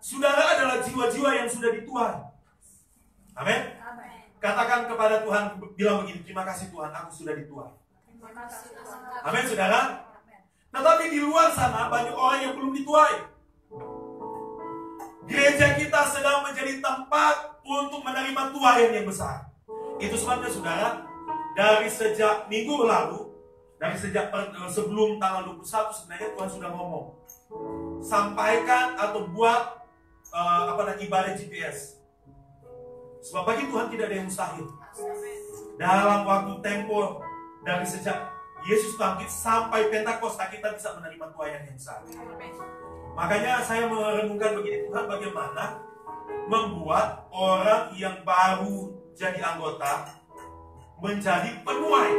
Saudara adalah jiwa-jiwa yang sudah dituai. Amin. Katakan kepada Tuhan, bilang begini, terima kasih Tuhan, aku sudah dituai. Amin saudara. Tetapi di luar sana banyak orang yang belum dituai. Gereja kita sedang menjadi tempat untuk menerima tuaian yang besar. Itu sebabnya saudara, dari sejak minggu lalu, dari sejak sebelum tanggal 21 sebenarnya Tuhan sudah ngomong, sampaikan atau buat ibadah GPS. Sebab bagi Tuhan tidak ada yang mustahil. Dalam waktu tempo dari sejak Yesus bangkit sampai Pentakosta kita bisa menerima tuaian yang besar. Makanya saya merenungkan begini, Tuhan bagaimana membuat orang yang baru jadi anggota menjadi penuai.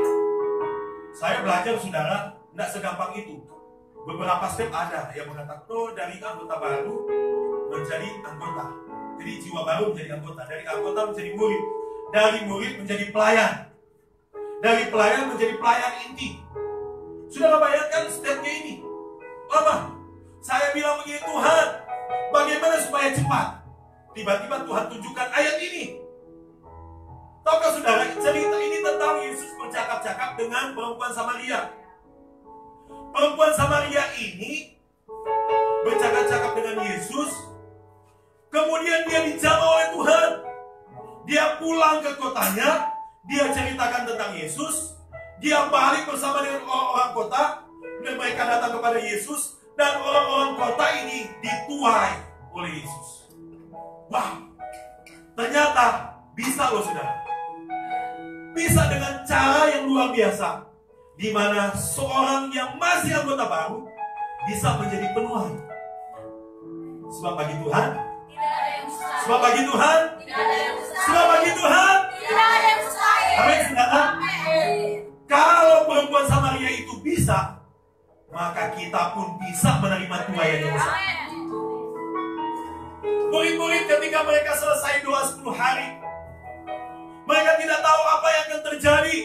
Saya belajar saudara, tidak segampang itu. Beberapa step ada yang mengatakan, dari anggota baru menjadi anggota. Jadi jiwa baru menjadi anggota, dari anggota menjadi murid, dari murid menjadi pelayan. Dari pelayan menjadi pelayan inti. Sudah bayangkan stepnya ini. Lama. Saya bilang begini, Tuhan, bagaimana supaya cepat? Tiba-tiba Tuhan tunjukkan ayat ini. Tahukah saudara, cerita ini tentang Yesus bercakap-cakap dengan perempuan Samaria. Perempuan Samaria ini bercakap-cakap dengan Yesus. Kemudian dia dijamah oleh Tuhan. Dia pulang ke kotanya. Dia ceritakan tentang Yesus. Dia balik bersama dengan orang-orang kota. Dan mereka datang kepada Yesus. Dan orang-orang kota ini dituai oleh Yesus. Wah, ternyata bisa loh saudara. Bisa dengan cara yang luar biasa. Di mana seorang yang masih anggota baru bisa menjadi penuai. Sebab bagi Tuhan, sebab bagi Tuhan, sebab bagi Tuhan, amin saudara. Kalau perempuan Samaria itu bisa, maka kita pun bisa menerima tuaian yang besar. Murid-murid ketika mereka selesai doa 10 hari, mereka tidak tahu apa yang akan terjadi.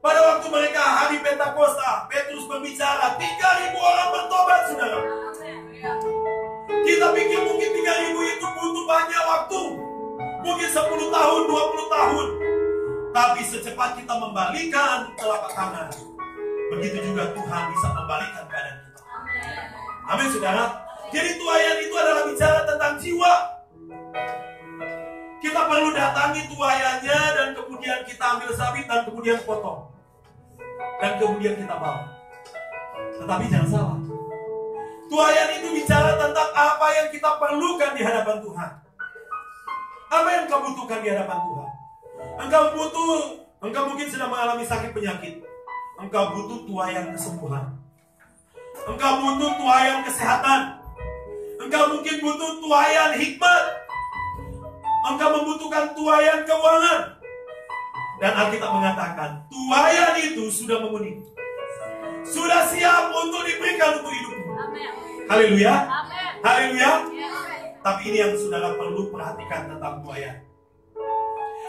Pada waktu mereka hari Pentakosta, Petrus berbicara, 3.000 orang bertobat, saudara. Kita pikir mungkin 3.000 itu butuh banyak waktu. Mungkin 10 tahun, 20 tahun. Tapi secepat kita membalikan telapak tangan, begitu juga Tuhan bisa membalikan keadaan kita. Amin, saudara. Jadi tuaian itu adalah bicara tentang jiwa. Kita perlu datangi tuaiannya dan kemudian kita ambil sabit dan kemudian potong. Dan kemudian kita bawa. Tetapi jangan salah. Tuaian itu bicara tentang apa yang kita perlukan di hadapan Tuhan. Apa yang kau butuhkan di hadapan Tuhan? Engkau mungkin sedang mengalami sakit penyakit. Engkau butuh tuaian kesembuhan. Engkau butuh tuaian kesehatan. Engkau mungkin butuh tuaian hikmat. Engkau membutuhkan tuaian keuangan. Dan Alkitab mengatakan, tuaian itu sudah memenuhi. Sudah siap untuk diberikan untuk hidupmu. Haleluya. Haleluya. Tapi ini yang saudara perlu perhatikan tentang tuaian.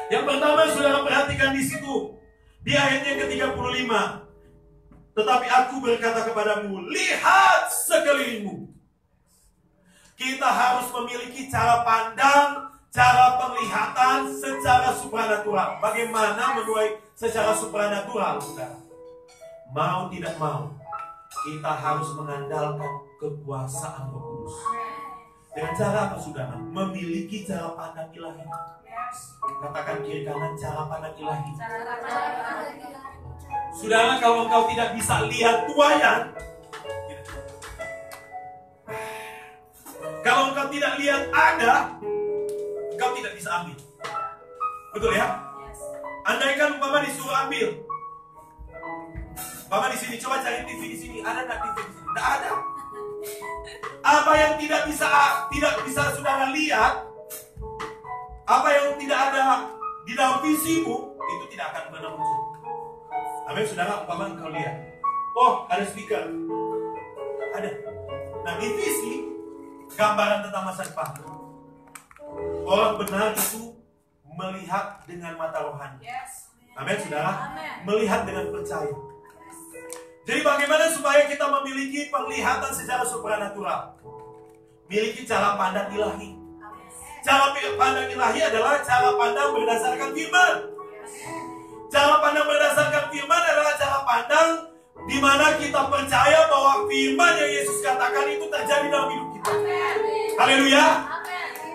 Yang pertama saudara perhatikan di situ. Di ayat yang ke-35. Tetapi aku berkata kepadamu, lihat sekelilingmu. Kita harus memiliki cara pandang, cara penglihatan secara supranatural. Bagaimana menuai secara supranatural, saudara? Mau tidak mau, kita harus mengandalkan kekuasaan Roh Kudus. Dengan cara apa, saudara? Memiliki cara pandang ilahi. Katakan kiri kanan, cara pandang ilahi. Saudara, kalau engkau tidak bisa lihat tuaian, kalau engkau tidak lihat ada, engkau tidak bisa ambil. Betul ya? Andaikan umpama disuruh ambil. Umpama di sini, coba cari TV di sini. Ada nggak TV di sini? Tidak ada. Apa yang tidak bisa saudara lihat, apa yang tidak ada di dalam visimu, itu tidak akan pernah muncul. Amin, saudara. Umpama engkau lihat, oh ada speaker, ada. Nah di visi gambaran tentang masa depan. Orang benar itu melihat dengan mata rohani. Amin, saudara. Melihat dengan percaya. Jadi bagaimana supaya kita memiliki penglihatan secara supranatural? Miliki cara pandang ilahi. Cara pandang ilahi adalah cara pandang berdasarkan firman. Cara pandang berdasarkan firman adalah cara pandang di mana kita percaya bahwa firman yang Yesus katakan itu terjadi dalam hidup kita. Haleluya.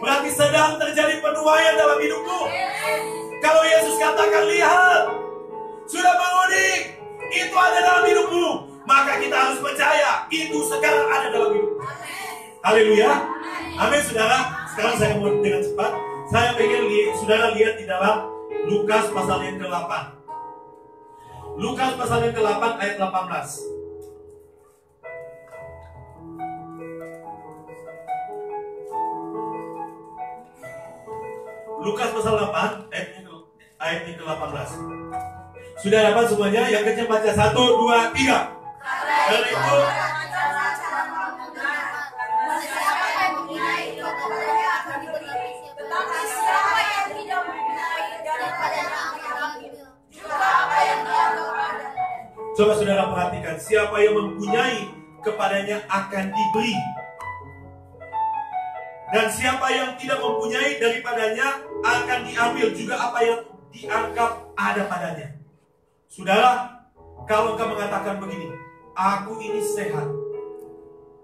Berarti sedang terjadi penuaian dalam hidupmu. Kalau Yesus katakan, lihat, sudah menguning, itu ada dalam hidupmu, maka kita harus percaya itu sekarang ada dalam hidupmu. Haleluya. Amin, saudara. Sekarang saya mau dengan cepat. Saya ingin saudara lihat di dalam Lukas pasal yang ke-8. Lukas pasal yang ke-8 ayat 18. Lukas pasal 8 ayat yang ke-18. Sudah dapat semuanya? Yang kecil baca 1, 2, 3. Karena itu Tetapi siapa yang tidak mempunyai daripada yang juga apa yang Coba saudara perhatikan, siapa yang mempunyai kepadanya akan diberi. Dan siapa yang tidak mempunyai daripadanya akan diambil juga apa yang dianggap ada padanya. Saudara, kalau engkau mengatakan begini, aku ini sehat,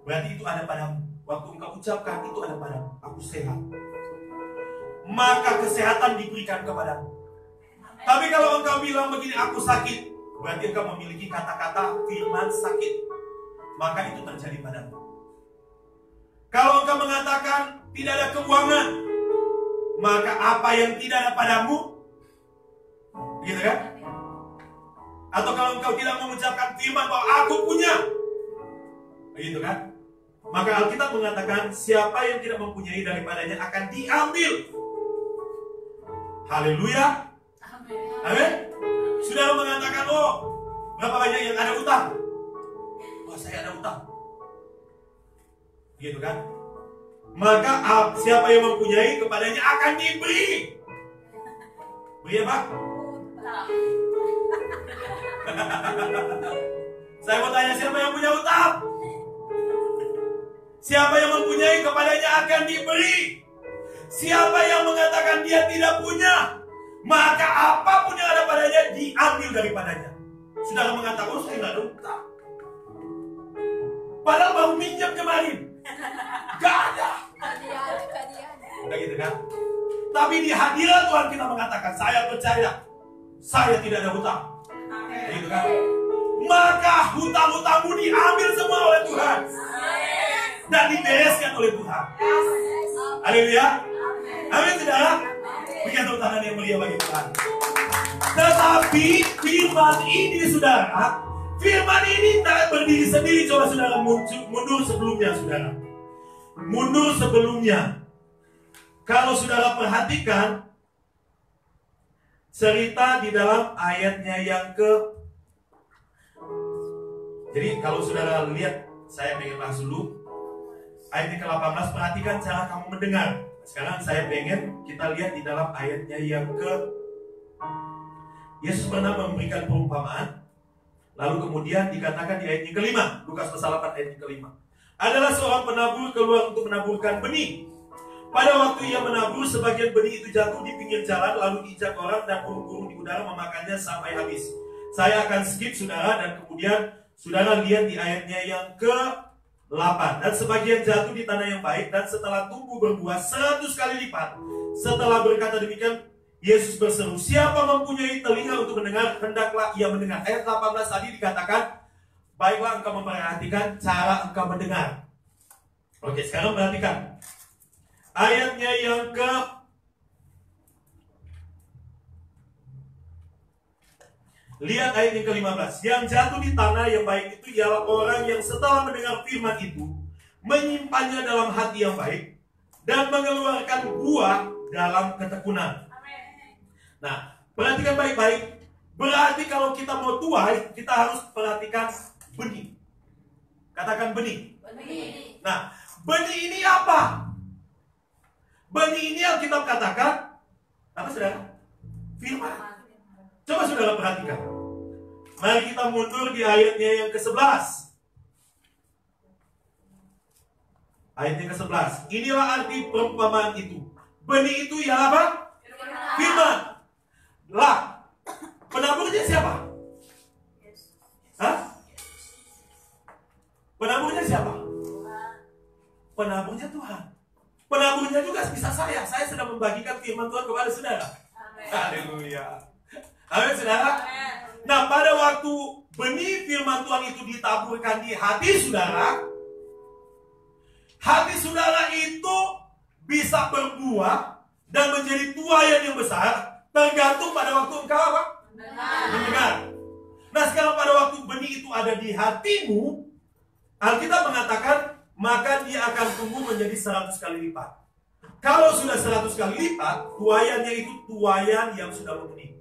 berarti itu ada padamu. Waktu engkau ucapkan itu ada padamu, aku sehat, maka kesehatan diberikan kepadamu. Tapi kalau engkau bilang begini, aku sakit, berarti engkau memiliki kata-kata firman sakit, maka itu terjadi padamu. Kalau engkau mengatakan tidak ada keuangan, maka apa yang tidak ada padamu, gitu kan? Atau kalau engkau tidak mengucapkan firman bahwa aku punya, begitu kan? Maka Alkitab mengatakan siapa yang tidak mempunyai daripadanya akan diambil. Haleluya. Amin. Saudara mengatakan, oh, berapa banyak yang ada utang? Oh, saya ada utang. Gitu kan? Maka siapa yang mempunyai kepadanya akan diberi. Beri apa? Saya mau tanya, siapa yang punya utang? Siapa yang mempunyai kepadanya akan diberi. Siapa yang mengatakan dia tidak punya, maka apapun yang ada padanya diambil daripadanya. Saudara mengatakan, oh saya tidak ada utang, padahal baru minjam kemarin, gak ada. Nah, gitu kan? Tapi di hadirat Tuhan kita mengatakan, saya percaya, saya tidak ada hutang. Nah, gitu kan? Maka hutang-hutangmu diambil semua oleh Tuhan dan dibereskan oleh Tuhan. Haleluya. Amin, saudara. Berikan tepuk tangan yang mulia bagi Tuhan. Tetapi firman ini, saudara, firman ini tak berdiri sendiri. Coba saudara mundur sebelumnya, saudara. Mundur sebelumnya. Kalau saudara perhatikan cerita di dalam ayatnya yang jadi kalau saudara lihat, saya pengen bahas dulu ayatnya ke-18, perhatikan cara kamu mendengar. Sekarang saya pengen kita lihat di dalam ayatnya yang Yesus pernah memberikan perumpamaan, lalu kemudian dikatakan di ayat yang ke-5, Lukas pasal 8 ayat yang ke-5. Adalah seorang penabur keluar untuk menaburkan benih. Pada waktu ia menabur, sebagian benih itu jatuh di pinggir jalan, lalu diinjak orang dan burung-burung di udara memakannya sampai habis. Saya akan skip, saudara, dan kemudian saudara lihat di ayatnya yang ke-8. Dan sebagian jatuh di tanah yang baik, dan setelah tumbuh berbuah 100 kali lipat. Setelah berkata demikian, Yesus berseru, siapa mempunyai telinga untuk mendengar, hendaklah ia mendengar. Ayat 18 tadi dikatakan, baiklah engkau memperhatikan cara engkau mendengar. Oke, sekarang perhatikan ayatnya yang lihat ayat yang ke-15. Yang jatuh di tanah yang baik itu ialah orang yang setelah mendengar firman itu menyimpannya dalam hati yang baik dan mengeluarkan buah dalam ketekunan. Nah, perhatikan baik-baik. Berarti kalau kita mau tuai, kita harus perhatikan benih. Katakan benih. Benih. Nah, benih ini apa? Benih ini yang kita katakan apa, saudara? Firman. Coba saudara perhatikan. Mari kita mundur di ayatnya yang ke-11. Ayat yang ke-11. Inilah arti perumpamaan itu. Benih itu ialah apa? Firman. Lah, penaburnya siapa? Hah? Penaburnya siapa? Penaburnya Tuhan. Penaburnya juga bisa saya. Saya sedang membagikan firman Tuhan kepada saudara. Haleluya. Amin, saudara. Nah, pada waktu benih firman Tuhan itu ditaburkan di hati saudara, hati saudara itu bisa berbuah dan menjadi tuaian yang besar, tergantung pada waktu engkau apa? Mendengar. Nah, sekarang pada waktu benih itu ada di hatimu, Alkitab mengatakan, maka dia akan tumbuh menjadi 100 kali lipat. Kalau sudah 100 kali lipat, tuaiannya itu tuaian yang sudah memenuhi.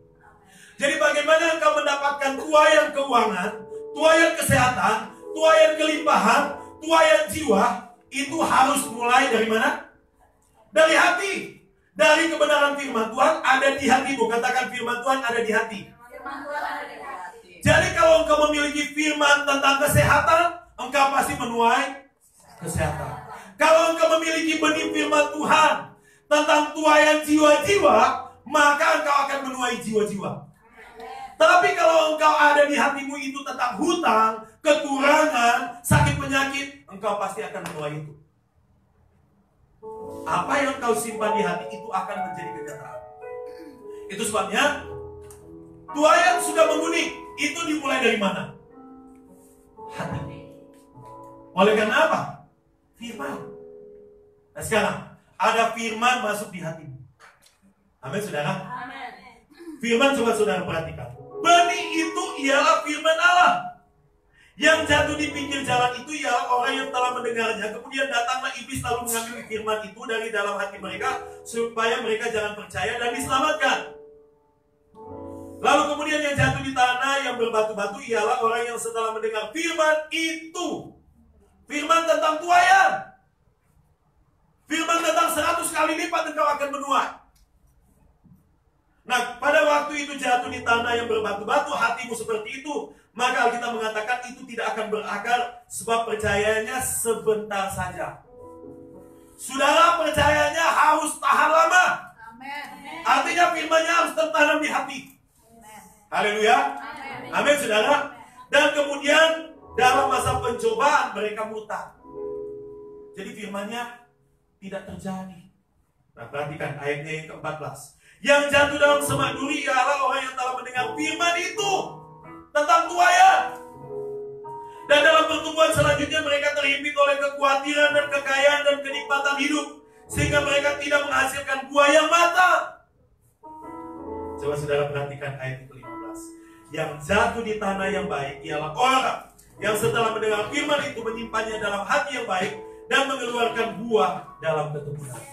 Jadi bagaimana engkau mendapatkan tuaian keuangan, tuaian kesehatan, tuaian kelimpahan, tuaian jiwa, itu harus mulai dari mana? Dari hati. Dari kebenaran firman Tuhan ada di hatimu. Katakan firman Tuhan ada di hati. Jadi kalau engkau memiliki firman tentang kesehatan, engkau pasti menuai kesehatan. Kalau engkau memiliki benih firman Tuhan tentang tuaian jiwa-jiwa, maka engkau akan menuai jiwa-jiwa. Tapi kalau engkau ada di hatimu itu tentang hutang, kekurangan, sakit penyakit, engkau pasti akan menuai itu. Apa yang engkau simpan di hati itu akan menjadi kenyataan. Itu sebabnya tuaian sudah menguning. Itu dimulai dari mana? Hati. Oleh karena apa? Firman. Nah sekarang ada firman masuk di hatimu. Amin saudara. Amin. Firman coba saudara perhatikan. Benih itu ialah firman Allah. Yang jatuh di pinggir jalan itu ialah orang yang telah mendengarnya. Kemudian datanglah iblis lalu mengambil firman itu dari dalam hati mereka, supaya mereka jangan percaya dan diselamatkan. Lalu kemudian yang jatuh di tanah yang berbatu-batu ialah orang yang setelah mendengar firman itu. Firman tentang tuaian. Firman tentang 100 kali lipat engkau akan menuai. Nah, pada waktu itu jatuh di tanah yang berbatu-batu, hatimu seperti itu, maka Alkitab mengatakan itu tidak akan berakar, sebab percayanya sebentar saja. Saudara, percayanya harus tahan lama. Artinya firmannya harus tertanam di hati. Haleluya. Amin saudara. Dan kemudian dalam masa pencobaan mereka murtad. Jadi firmannya tidak terjadi. Nah, perhatikan ayatnya yang ke-14. Yang jatuh dalam semak duri ialah orang yang telah mendengar firman itu tentang tuaian. Dan dalam pertumbuhan selanjutnya mereka terhimpit oleh kekhawatiran dan kekayaan dan kenikmatan hidup, sehingga mereka tidak menghasilkan buah yang matang. Coba saudara perhatikan ayat ke-15. Yang jatuh di tanah yang baik ialah orang yang setelah mendengar firman itu menyimpannya dalam hati yang baik dan mengeluarkan buah dalam keturunan.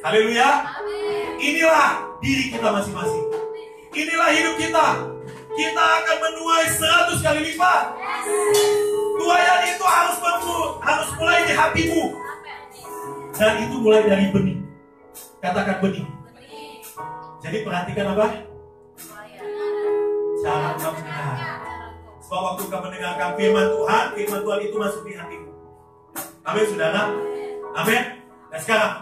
Haleluya. Inilah diri kita masing-masing. Inilah hidup kita. Kita akan menuai 100 kali lipat. Tuaian itu harus mulai di hatimu. Dan itu mulai dari benih. Katakan benih. Jadi perhatikan apa? Cara engkau mendengar. Sebab waktu engkau mendengarkan firman Tuhan itu masuk di hatimu. Amin saudara. Amin. Nah sekarang,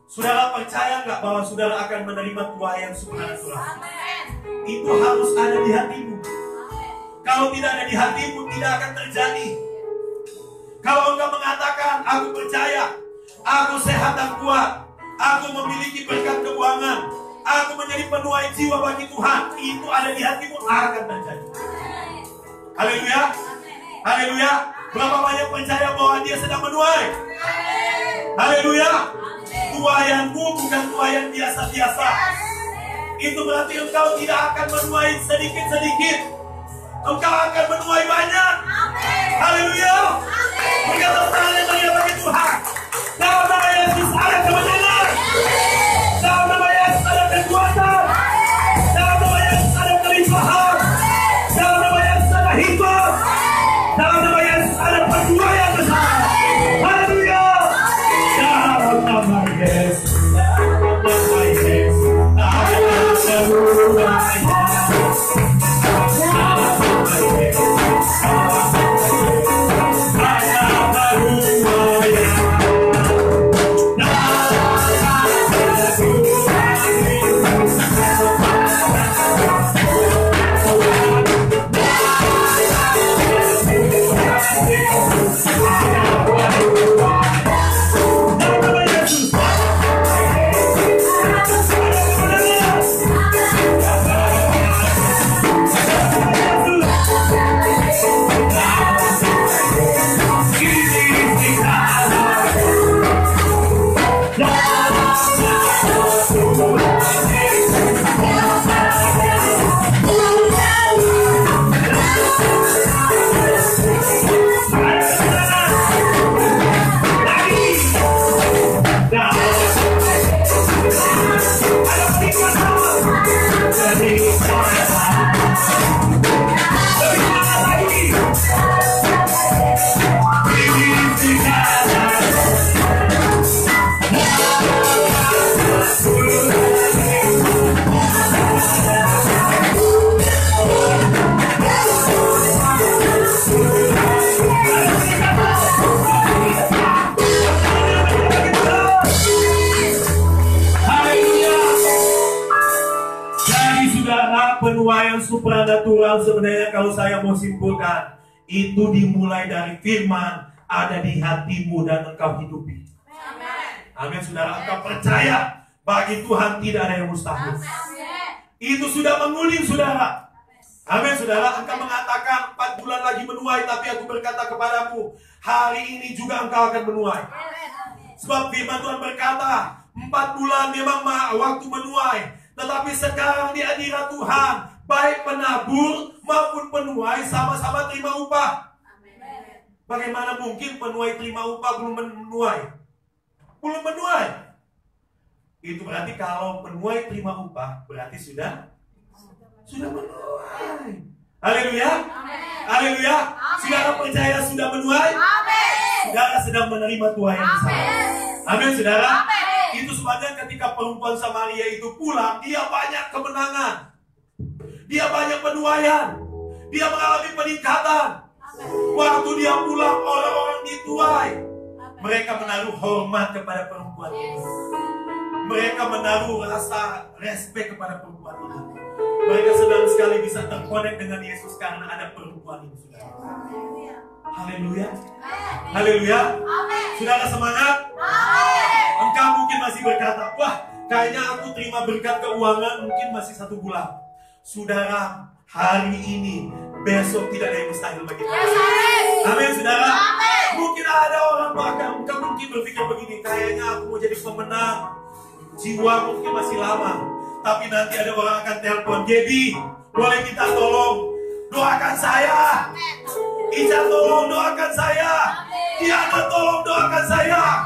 saudara percaya nggak bahwa saudara akan menerima tuaian supernatural? Itu harus ada di hatimu. Kalau tidak ada di hatimu, tidak akan terjadi. Kalau engkau mengatakan, aku percaya, aku sehat dan kuat, aku memiliki berkat keuangan, aku menjadi penuai jiwa bagi Tuhan, itu ada di hatimu, akan terjadi. Haleluya. Haleluya. Berapa banyak percaya bahwa dia sedang menuai? Haleluya. Tuaianmu bukan tuaian biasa-biasa. Itu berarti engkau tidak akan menuai sedikit-sedikit. Engkau akan menuai banyak. Haleluya. Berkata tangan bagi Tuhan. Dalam nama Yesus ada kemenangan. Dalam nama Yesus ada kekuatan. Dalam nama Yesus ada kelimpahan. Dalam nama Yesus ada hikmat. Dalam nama Yesus ada perjuangan besar. Haleluya. Dalam nama Yesus. Dalam nama Yesus. kurang sebenarnya kalau saya mau simpulkan, itu dimulai dari firman ada di hatimu dan engkau hidupi. Amin, saudara. Engkau percaya bagi Tuhan tidak ada yang mustahil. Itu sudah menguling, saudara. Amin, saudara. Engkau mengatakan 4 bulan lagi menuai, tapi aku berkata kepadamu, hari ini juga engkau akan menuai. Sebab firman Tuhan berkata, 4 bulan memang waktu menuai, tetapi sekarang di hadirat Tuhan, baik penabur maupun penuai sama-sama terima upah. Bagaimana mungkin penuai terima upah belum menuai? Belum menuai. Itu berarti kalau penuai terima upah, berarti sudah menuai. Haleluya. Haleluya. Saudara percaya sudah menuai? Saudara sedang menerima tuai yang besar. Amin, saudara. Itu sebabnya ketika perempuan Samaria itu pulang, dia banyak kemenangan. Dia banyak penuaian. Dia mengalami peningkatan. Waktu dia pulang, orang-orang dituai. Mereka menaruh hormat kepada perempuan ini. Mereka menaruh rasa respek kepada perempuan ini. Mereka senang sekali bisa terkonek dengan Yesus karena ada perempuan ini, saudara. Haleluya. Haleluya. Saudara semangat. Engkau mungkin masih berkata, wah, kayaknya aku terima berkat keuangan mungkin masih 1 bulan. Saudara, hari ini, besok tidak ada yang mustahil bagi kita. Amin, saudara. Mungkin ada orang bahkan engkau mungkin berpikir begini, kayaknya aku mau jadi pemenang. Jiwa mungkin masih lama, tapi nanti ada orang akan telepon, Gaby, boleh kita tolong doakan saya. Ica tolong doakan saya. Diana tolong doakan saya.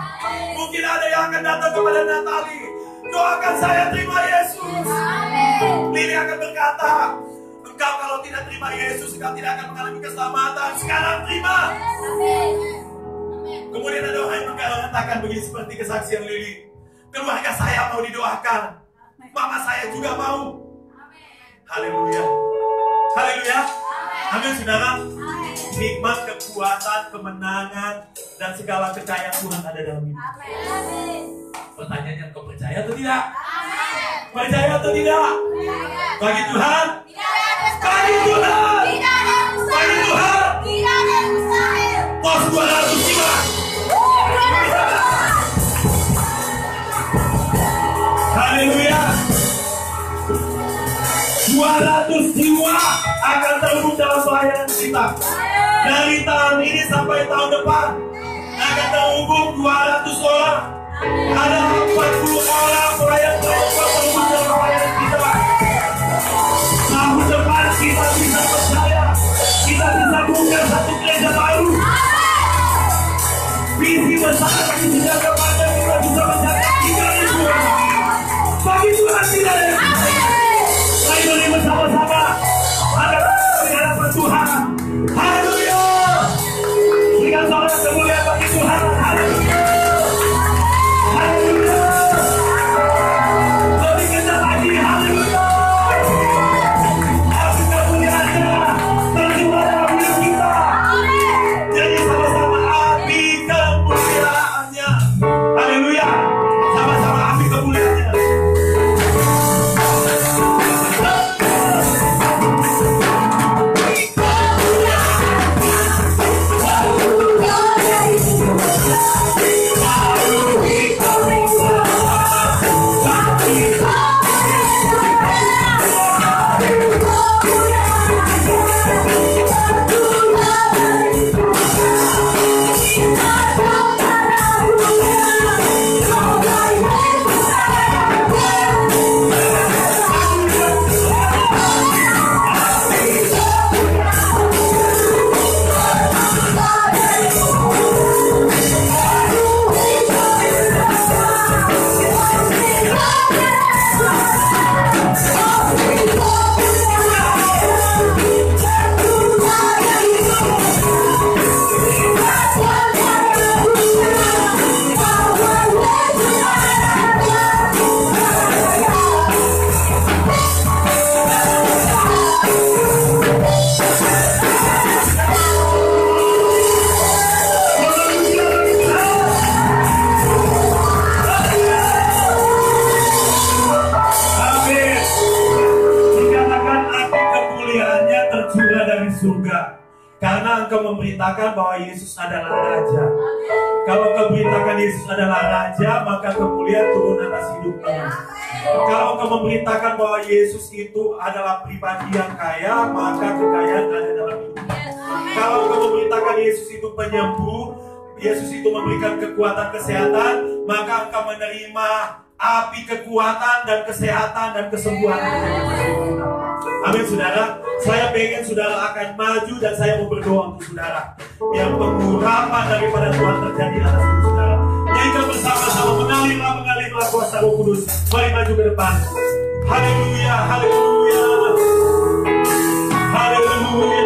Mungkin ada yang akan datang kepada Natali, doakan saya terima Yesus. Lili akan berkata, engkau kalau tidak terima Yesus, engkau tidak akan mengalami keselamatan. Sekarang terima. Kemudian ada orang yang mengatakan begini seperti kesaksian Lili, keluarga saya mau didoakan, mama saya juga mau. Haleluya. Haleluya. Amin, saudara. Nikmat, kekuatan, kemenangan, dan segala kekayaan Tuhan ada dalam hidup. Pertanyaannya, kau percaya atau tidak? Percaya atau tidak? Bagi Tuhan? Bagi Tuhan! Bagi Tuhan! Pos 205. Haleluya. 200 jiwa akan terhubung dalam pelayanan kita. Dari tahun ini sampai tahun depan akan terhubung 200 orang. Ada 40 orang pelayan perempuan terhubung dalam pelayanan kita. Tahun depan kita bisa percaya, kita bisa buka satu gereja baru. Visi besar bagi jaga panjang kita bisa mencapai 3.000 orang. Bagi Tuhan tidak ada yang ayo ini bersama-sama ada di hadapan Tuhan. Haleluya. Berikan sorak kemuliaan bagi Tuhan. Haleluya. Haleluya. Lebih kencang lagi. Haleluya. Aku kemuliaannya tercurah dalam hidup kita. engkau memberitakan bahwa Yesus adalah Raja. Kalau engkau beritakan Yesus adalah Raja, maka kemuliaan turun atas hidupnya. Kalau engkau memberitakan bahwa Yesus itu adalah pribadi yang kaya, maka kekayaan ada dalam hidupnya. Kalau engkau memberitakan Yesus itu penyembuh, Yesus itu memberikan kekuatan kesehatan, maka engkau menerima api kekuatan dan kesehatan dan kesembuhan. Amin saudara. Saya pengen saudara akan maju dan saya mau berdoa untuk saudara. Biar pengurapan daripada Tuhan terjadi atas hidup saudara. Nyanyikan bersama-sama, mengalirlah kuasa Roh Kudus. Mari maju ke depan. Haleluya, haleluya, haleluya. Haleluya.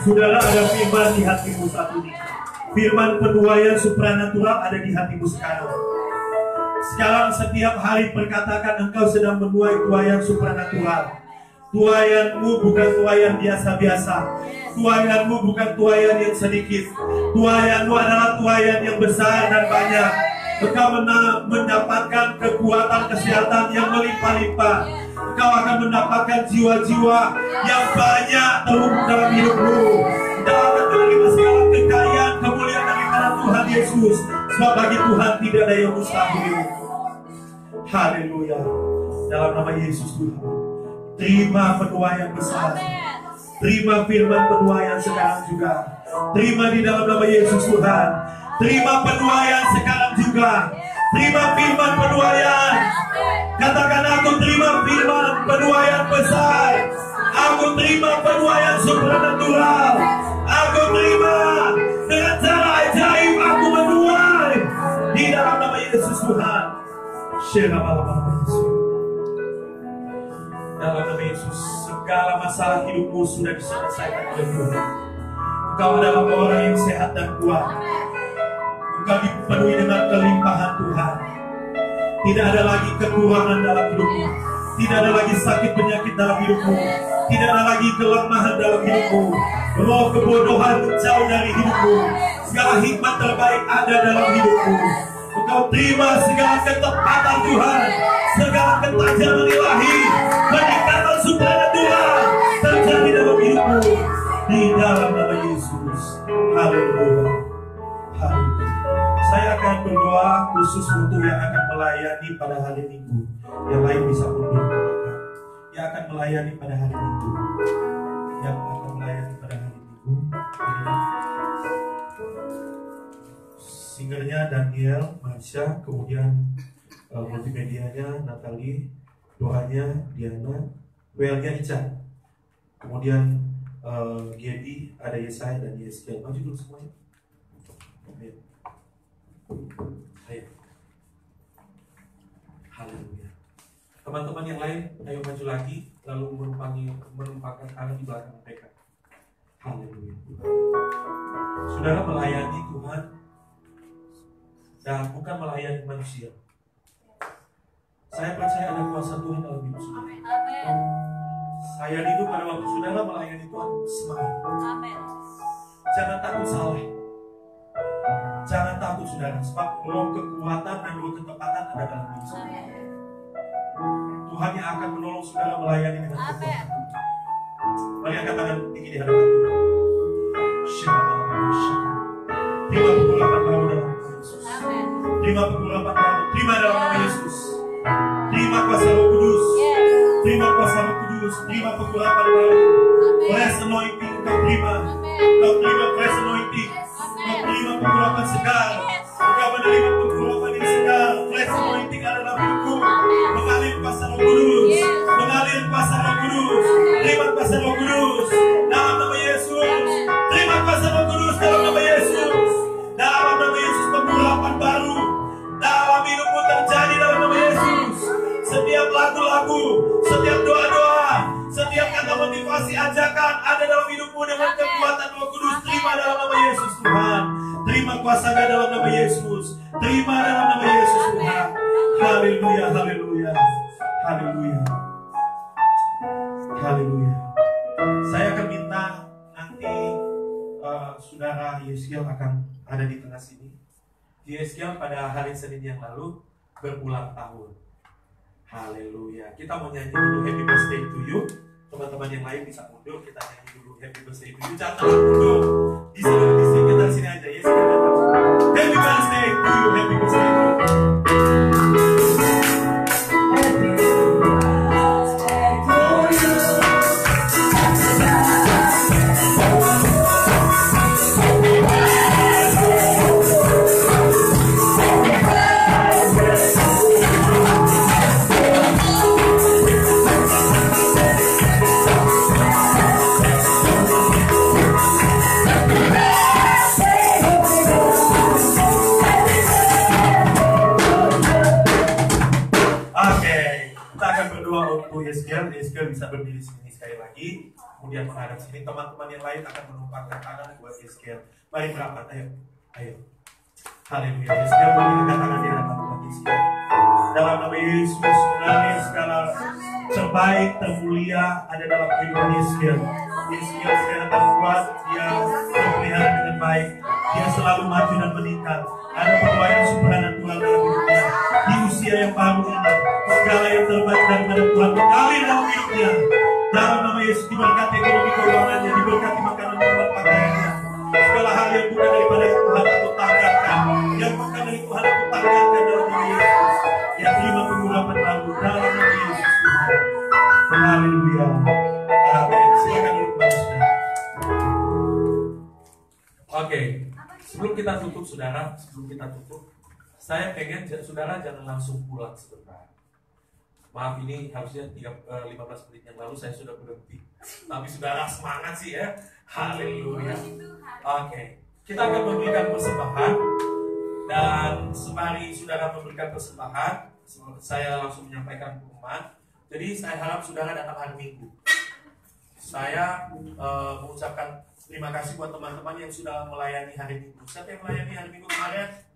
Saudara, ada firman di hatimu saat ini. Firman penuaian supranatural ada di hatimu sekarang. Sekarang setiap hari perkatakan engkau sedang menuai tuaian supranatural. Tuaianmu bukan tuaian biasa-biasa. Tuaianmu bukan tuaian yang sedikit. Tuaianmu adalah tuaian yang besar dan banyak. Engkau mendapatkan kekuatan kesehatan yang melimpah-limpah. Engkau akan mendapatkan jiwa-jiwa yang banyak terumbu dalam hidupmu. Engkau akan menerima segala kekayaan, kemuliaan daripada Tuhan Yesus. Sebab bagi Tuhan tidak ada yang mustahil. Haleluya. Dalam nama Yesus Tuhan, terima penuaian besar. Terima firman penuaian sekarang juga. Terima di dalam nama Yesus Tuhan. Terima penuaian sekarang juga. Terima firman penuaian. Katakan, aku terima firman penuaian besar. Aku terima penuaian supranatural. Aku terima dengan cara ajaib. Aku menuai di dalam nama Yesus Tuhan. Dalam nama Yesus, segala masalah hidupmu sudah diselesaikan oleh Tuhan. Engkau adalah orang yang sehat dan kuat. Engkau dipenuhi dengan kelimpahan Tuhan. Tidak ada lagi kekurangan dalam hidupmu. Tidak ada lagi sakit penyakit dalam hidupmu. Tidak ada lagi kelemahan dalam hidupmu. Roh kebodohan jauh dari hidupmu. Segala hikmat terbaik ada dalam hidupmu. Engkau terima segala ketepatan Tuhan, segala ketajaman ilahi, peningkatan supranatural terjadi dalam hidupmu di dalam nama Yesus. Haleluya. Haleluya. Saya akan berdoa khusus untuk yang akan melayani pada hari Minggu. Yang lain bisa mundur ke belakang. Yang akan melayani pada hari Minggu. Yang akan melayani pada hari Minggu. Singernya Daniel, Marsha, kemudian multimedianya Natalie, doanya Diana, WL-nya Ica, kemudian Gedi, ada Yesaya dan Yeskiel. Maju dulu semuanya. Ayo. Haleluya. Teman-teman yang lain, ayo maju lagi, lalu menumpangkan tangan di belakang mereka. Haleluya. Saudara melayani Tuhan dan bukan melayani manusia. Saya percaya ada kuasa Tuhan dalam hidup saudara. Saya hidup pada waktu saudara melayani Tuhan semangat. Jangan takut salah. Jangan takut saudara, sebab roh kekuatan dan roh ketepatan ada dalam hidup saudara. Tuhan yang akan menolong saudara melayani dengan kekuatan. Mari angkat tangan tinggi di hadapan Tuhan. Terima pengurapan baru dalam nama Yesus. Terima pengurapan baru. Terima dalam nama Yesus. Terima kuasa Roh Kudus. Terima kuasa Roh Kudus. Terima pengurapan baru. Fresh anointing kau terima. Kau terima fresh anointing. Kau terima pengurapan segar. Kau menerima pengurapan yang segar. Fresh anointing ada dalam hidupku. Mengalir kuasa Roh Kudus. Mengalir kuasa Roh Kudus. Terima kuasa Roh Kudus dalam nama Yesus. Terima kuasa Roh Kudus dalam nama Yesus. Dalam nama Yesus pengurapan baru dalam hidupmu terjadi dalam nama Yesus. Setiap lagu-lagu, setiap doa-doa, setiap kata motivasi ajakan ada dalam hidupmu dengan kekuatan Roh Kudus. Terima dalam nama Yesus Tuhan. Terima kuasa-Nya dalam nama Yesus. Terima dalam nama Yesus Tuhan. Haleluya, haleluya, haleluya, haleluya. Saya akan minta nanti saudara Yeskiel akan ada di tengah sini. Yeskiel pada hari Senin yang lalu berulang tahun. Haleluya. Kita mau nyanyi dulu Happy Birthday to you. Teman-teman yang lain bisa mundur, kita nyanyi dulu Happy Birthday to you. Jangan mundur. Di sini kita sini aja. Yeskiel datang. Happy Birthday to you. Happy Birthday to you. Yeskiel bisa berdiri sini sekali lagi, kemudian menghadap sini. Teman-teman yang lain akan menumpangkan tangan buat Yeskiel. Mari merapat, ayo, ayo. Haleluya. Yeskiel beri angkat tangan di hadapan Tuhan Yeskiel. Dalam nama Yesus, sebenarnya segala terbaik, termulia ada dalam kehidupan Yeskiel. Yeskiel sekarang terbuat, dia terpelihara dengan baik. Dia selalu maju dan meningkat. Ada perwayaan supranatural dalam hidupnya. Di usia yang baru ini, segala yang terbaik daripada Tuhan mengalir dalam hidupnya. Dalam nama Yesus diberkati ekonomi keuangannya, diberkati makanan minuman pakaiannya. Segala hal yang bukan daripada Tuhan aku tanggalkan, yang bukan dari Tuhan aku tanggalkan dalam nama Yesus. Yang terima pengurapan baru dalam nama Yesus Tuhan. Haleluya. Amin. Silakan duduk kembali saudara. Oke, sebelum kita tutup saudara, saya pengen saudara jangan langsung pulang sebentar. Maaf, ini harusnya 15 menit yang lalu saya sudah berhenti. Tapi saudara semangat sih ya. Haleluya. Oke, kita akan memberikan persembahan. Dan sembari saudara memberikan persembahan, saya langsung menyampaikan pengumuman. Jadi saya harap saudara datang hari Minggu. Saya mengucapkan terima kasih buat teman-teman yang sudah melayani hari Minggu. Siapa yang melayani hari Minggu kemarin?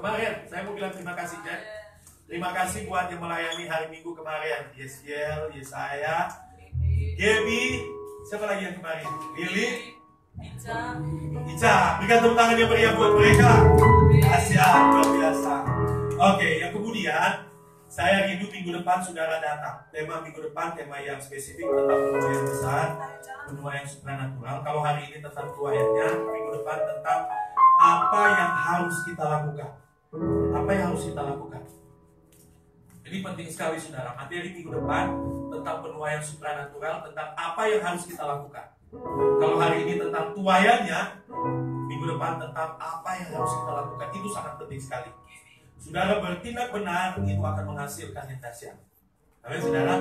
Kemarin, saya mau bilang terima kasih, Jack. Terima kasih buat yang melayani hari Minggu kemarin. Yesiel, Yesaya, Gaby, siapa lagi yang kemarin? Lili, Ica. Berikan tepuk tangan yang meriah buat mereka. Asia, luar biasa. Oke, yang kemudian saya rindu minggu depan saudara datang. Tema minggu depan, tema yang spesifik tentang benua yang besar, benua yang supranatural. Kalau hari ini tentang tuayannya, minggu depan tentang apa yang harus kita lakukan. Apa yang harus kita lakukan? Ini penting sekali saudara. Materi minggu depan tentang benua yang supranatural, tentang apa yang harus kita lakukan. Kalau hari ini tentang tuayannya, minggu depan tentang apa yang harus kita lakukan. Itu sangat penting sekali. Saudara bertindak benar, itu akan menghasilkan yang dahsyat. Amin, saudara.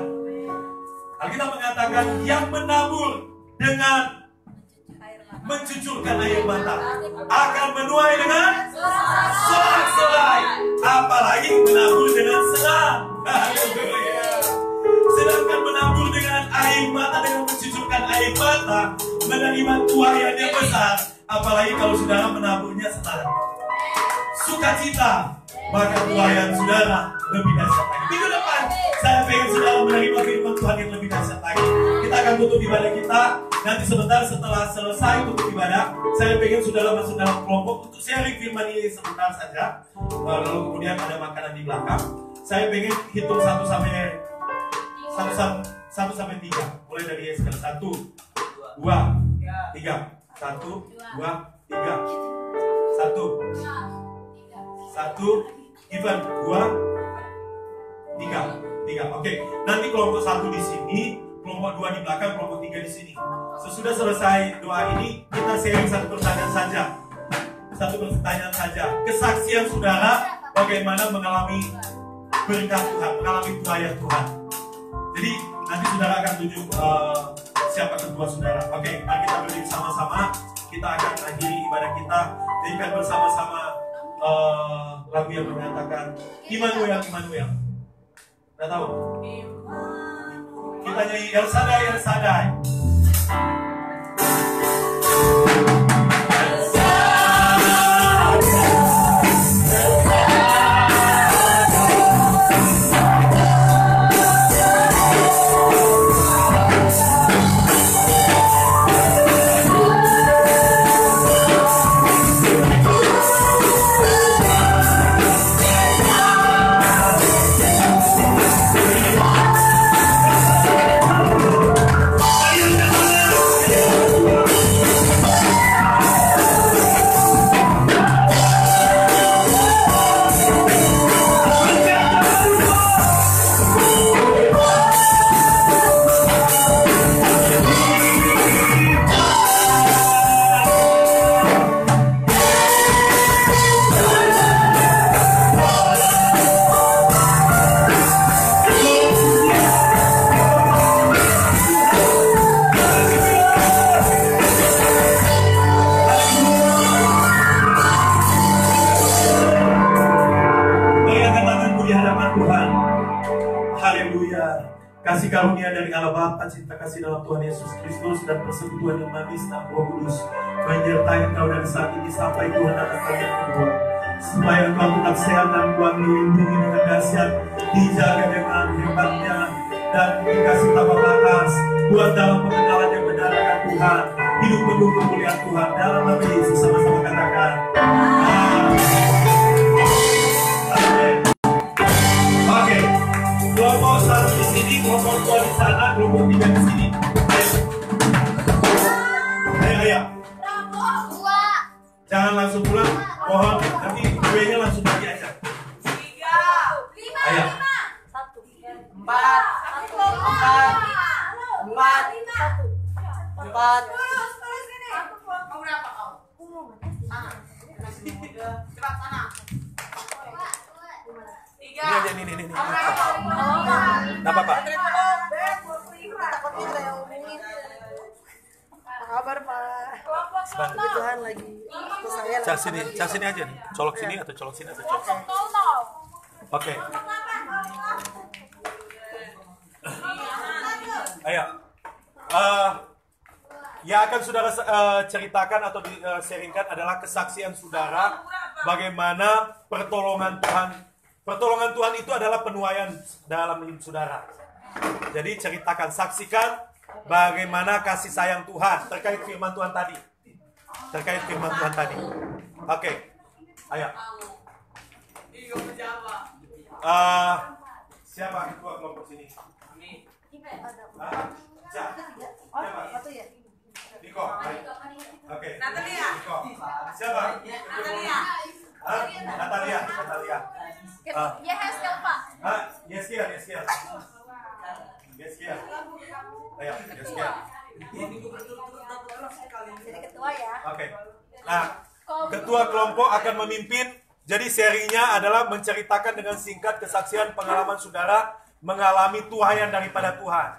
Alkitab mengatakan yang menabur dengan mencucurkan air mata akan menuai dengan sorak-sorai. Apalagi menabur dengan senang. Sedangkan menabur dengan air mata, dengan mencucurkan air mata, menerima tuayan yang besar. Apalagi kalau saudara menaburnya senang, sukacita, maka tuayan saudara lebih dahsyat lagi. Minggu depan saya pengen saudara menerima firman Tuhan yang lebih dahsyat lagi. Kita akan tutup ibadah kita. Nanti sebentar setelah selesai tutup ibadah, saya pengen saudara masuk dalam kelompok untuk sharing firman ini sebentar saja. Lalu kemudian ada makanan di belakang. Saya pengen hitung 1 sampai 3. Mulai dari skala 1, 2, 3. 1, 2, 3. 1, even 2, 3. Oke. Nanti kelompok 1 di sini, kelompok 2 di belakang, kelompok 3 di sini. Sesudah selesai doa ini, kita sharing satu pertanyaan saja. Kesaksian saudara bagaimana mengalami berkat Tuhan, mengalami tuayan Tuhan. Jadi nanti saudara akan tunjuk siapa ketua saudara. Oke, mari kita berdiri sama-sama. Kita akan akhiri ibadah kita. Nyanyikan bersama-sama lagu yang mengatakan Immanuel. Udah tahu? Kita nyanyi El Shaddai. Kasih karunia dari Allah Bapa, cinta kasih dalam Tuhan Yesus Kristus, dan persekutuan yang manis dan Roh Kudus menyertai engkau dari saat ini sampai Tuhan datang kali yang kedua. Supaya engkau tetap sehat dan Tuhan dilindungi dengan dahsyat, dijaga dengan hebatnya, dan dikasih tambah batas buat dalam pengenalan yang benar akan Tuhan, hidup penuh kemuliaan Tuhan. Dalam nama Yesus sama-sama katakan amin. Oke, kelompok 1 di sini, kelompok 2 di sana, kelompok 3 di sini. Ayo. Jangan langsung pulang, mohon nanti kuenya langsung pergi aja. 3, 5, Ayo. 4. Cepat sana. 3. Ini aja, ini. Nggak apa-apa. Kabar Pak. Tuhan lagi saya Cas sini aja nih. Colok sini atau colok sini atau colok sini. Oke. Ayo. Yang akan saudara ceritakan atau sharingkan adalah kesaksian saudara bagaimana pertolongan Tuhan. Pertolongan Tuhan itu adalah penuaian dalam hidup saudara. Jadi ceritakan, saksikan bagaimana kasih sayang Tuhan terkait firman Tuhan tadi. Oke, ayo. Siapa ketua kelompok sini? Siapa? Niko. Oke. Natalia. Niko. Siapa? Natalia. Yeskel, Pak. Yeskia. Ayo, Yeskia. Jadi ketua ya. Oke. Nah, ketua kelompok akan memimpin. Jadi serinya adalah menceritakan dengan singkat kesaksian pengalaman saudara mengalami tuaian daripada Tuhan.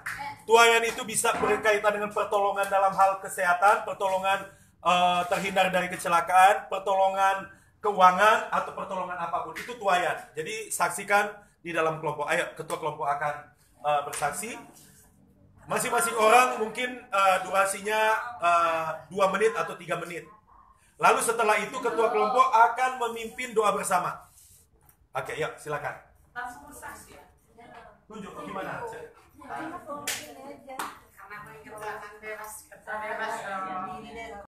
Tuaian itu bisa berkaitan dengan pertolongan dalam hal kesehatan, pertolongan terhindar dari kecelakaan, pertolongan keuangan, atau pertolongan apapun. Itu tuaian. Jadi saksikan di dalam kelompok. Ayo, ketua kelompok akan bersaksi. Masing-masing orang mungkin durasinya 2 menit atau 3 menit. Lalu setelah itu ketua kelompok akan memimpin doa bersama. Oke, yuk silakan. Langsung bersaksi ya. Tunjuk gimana?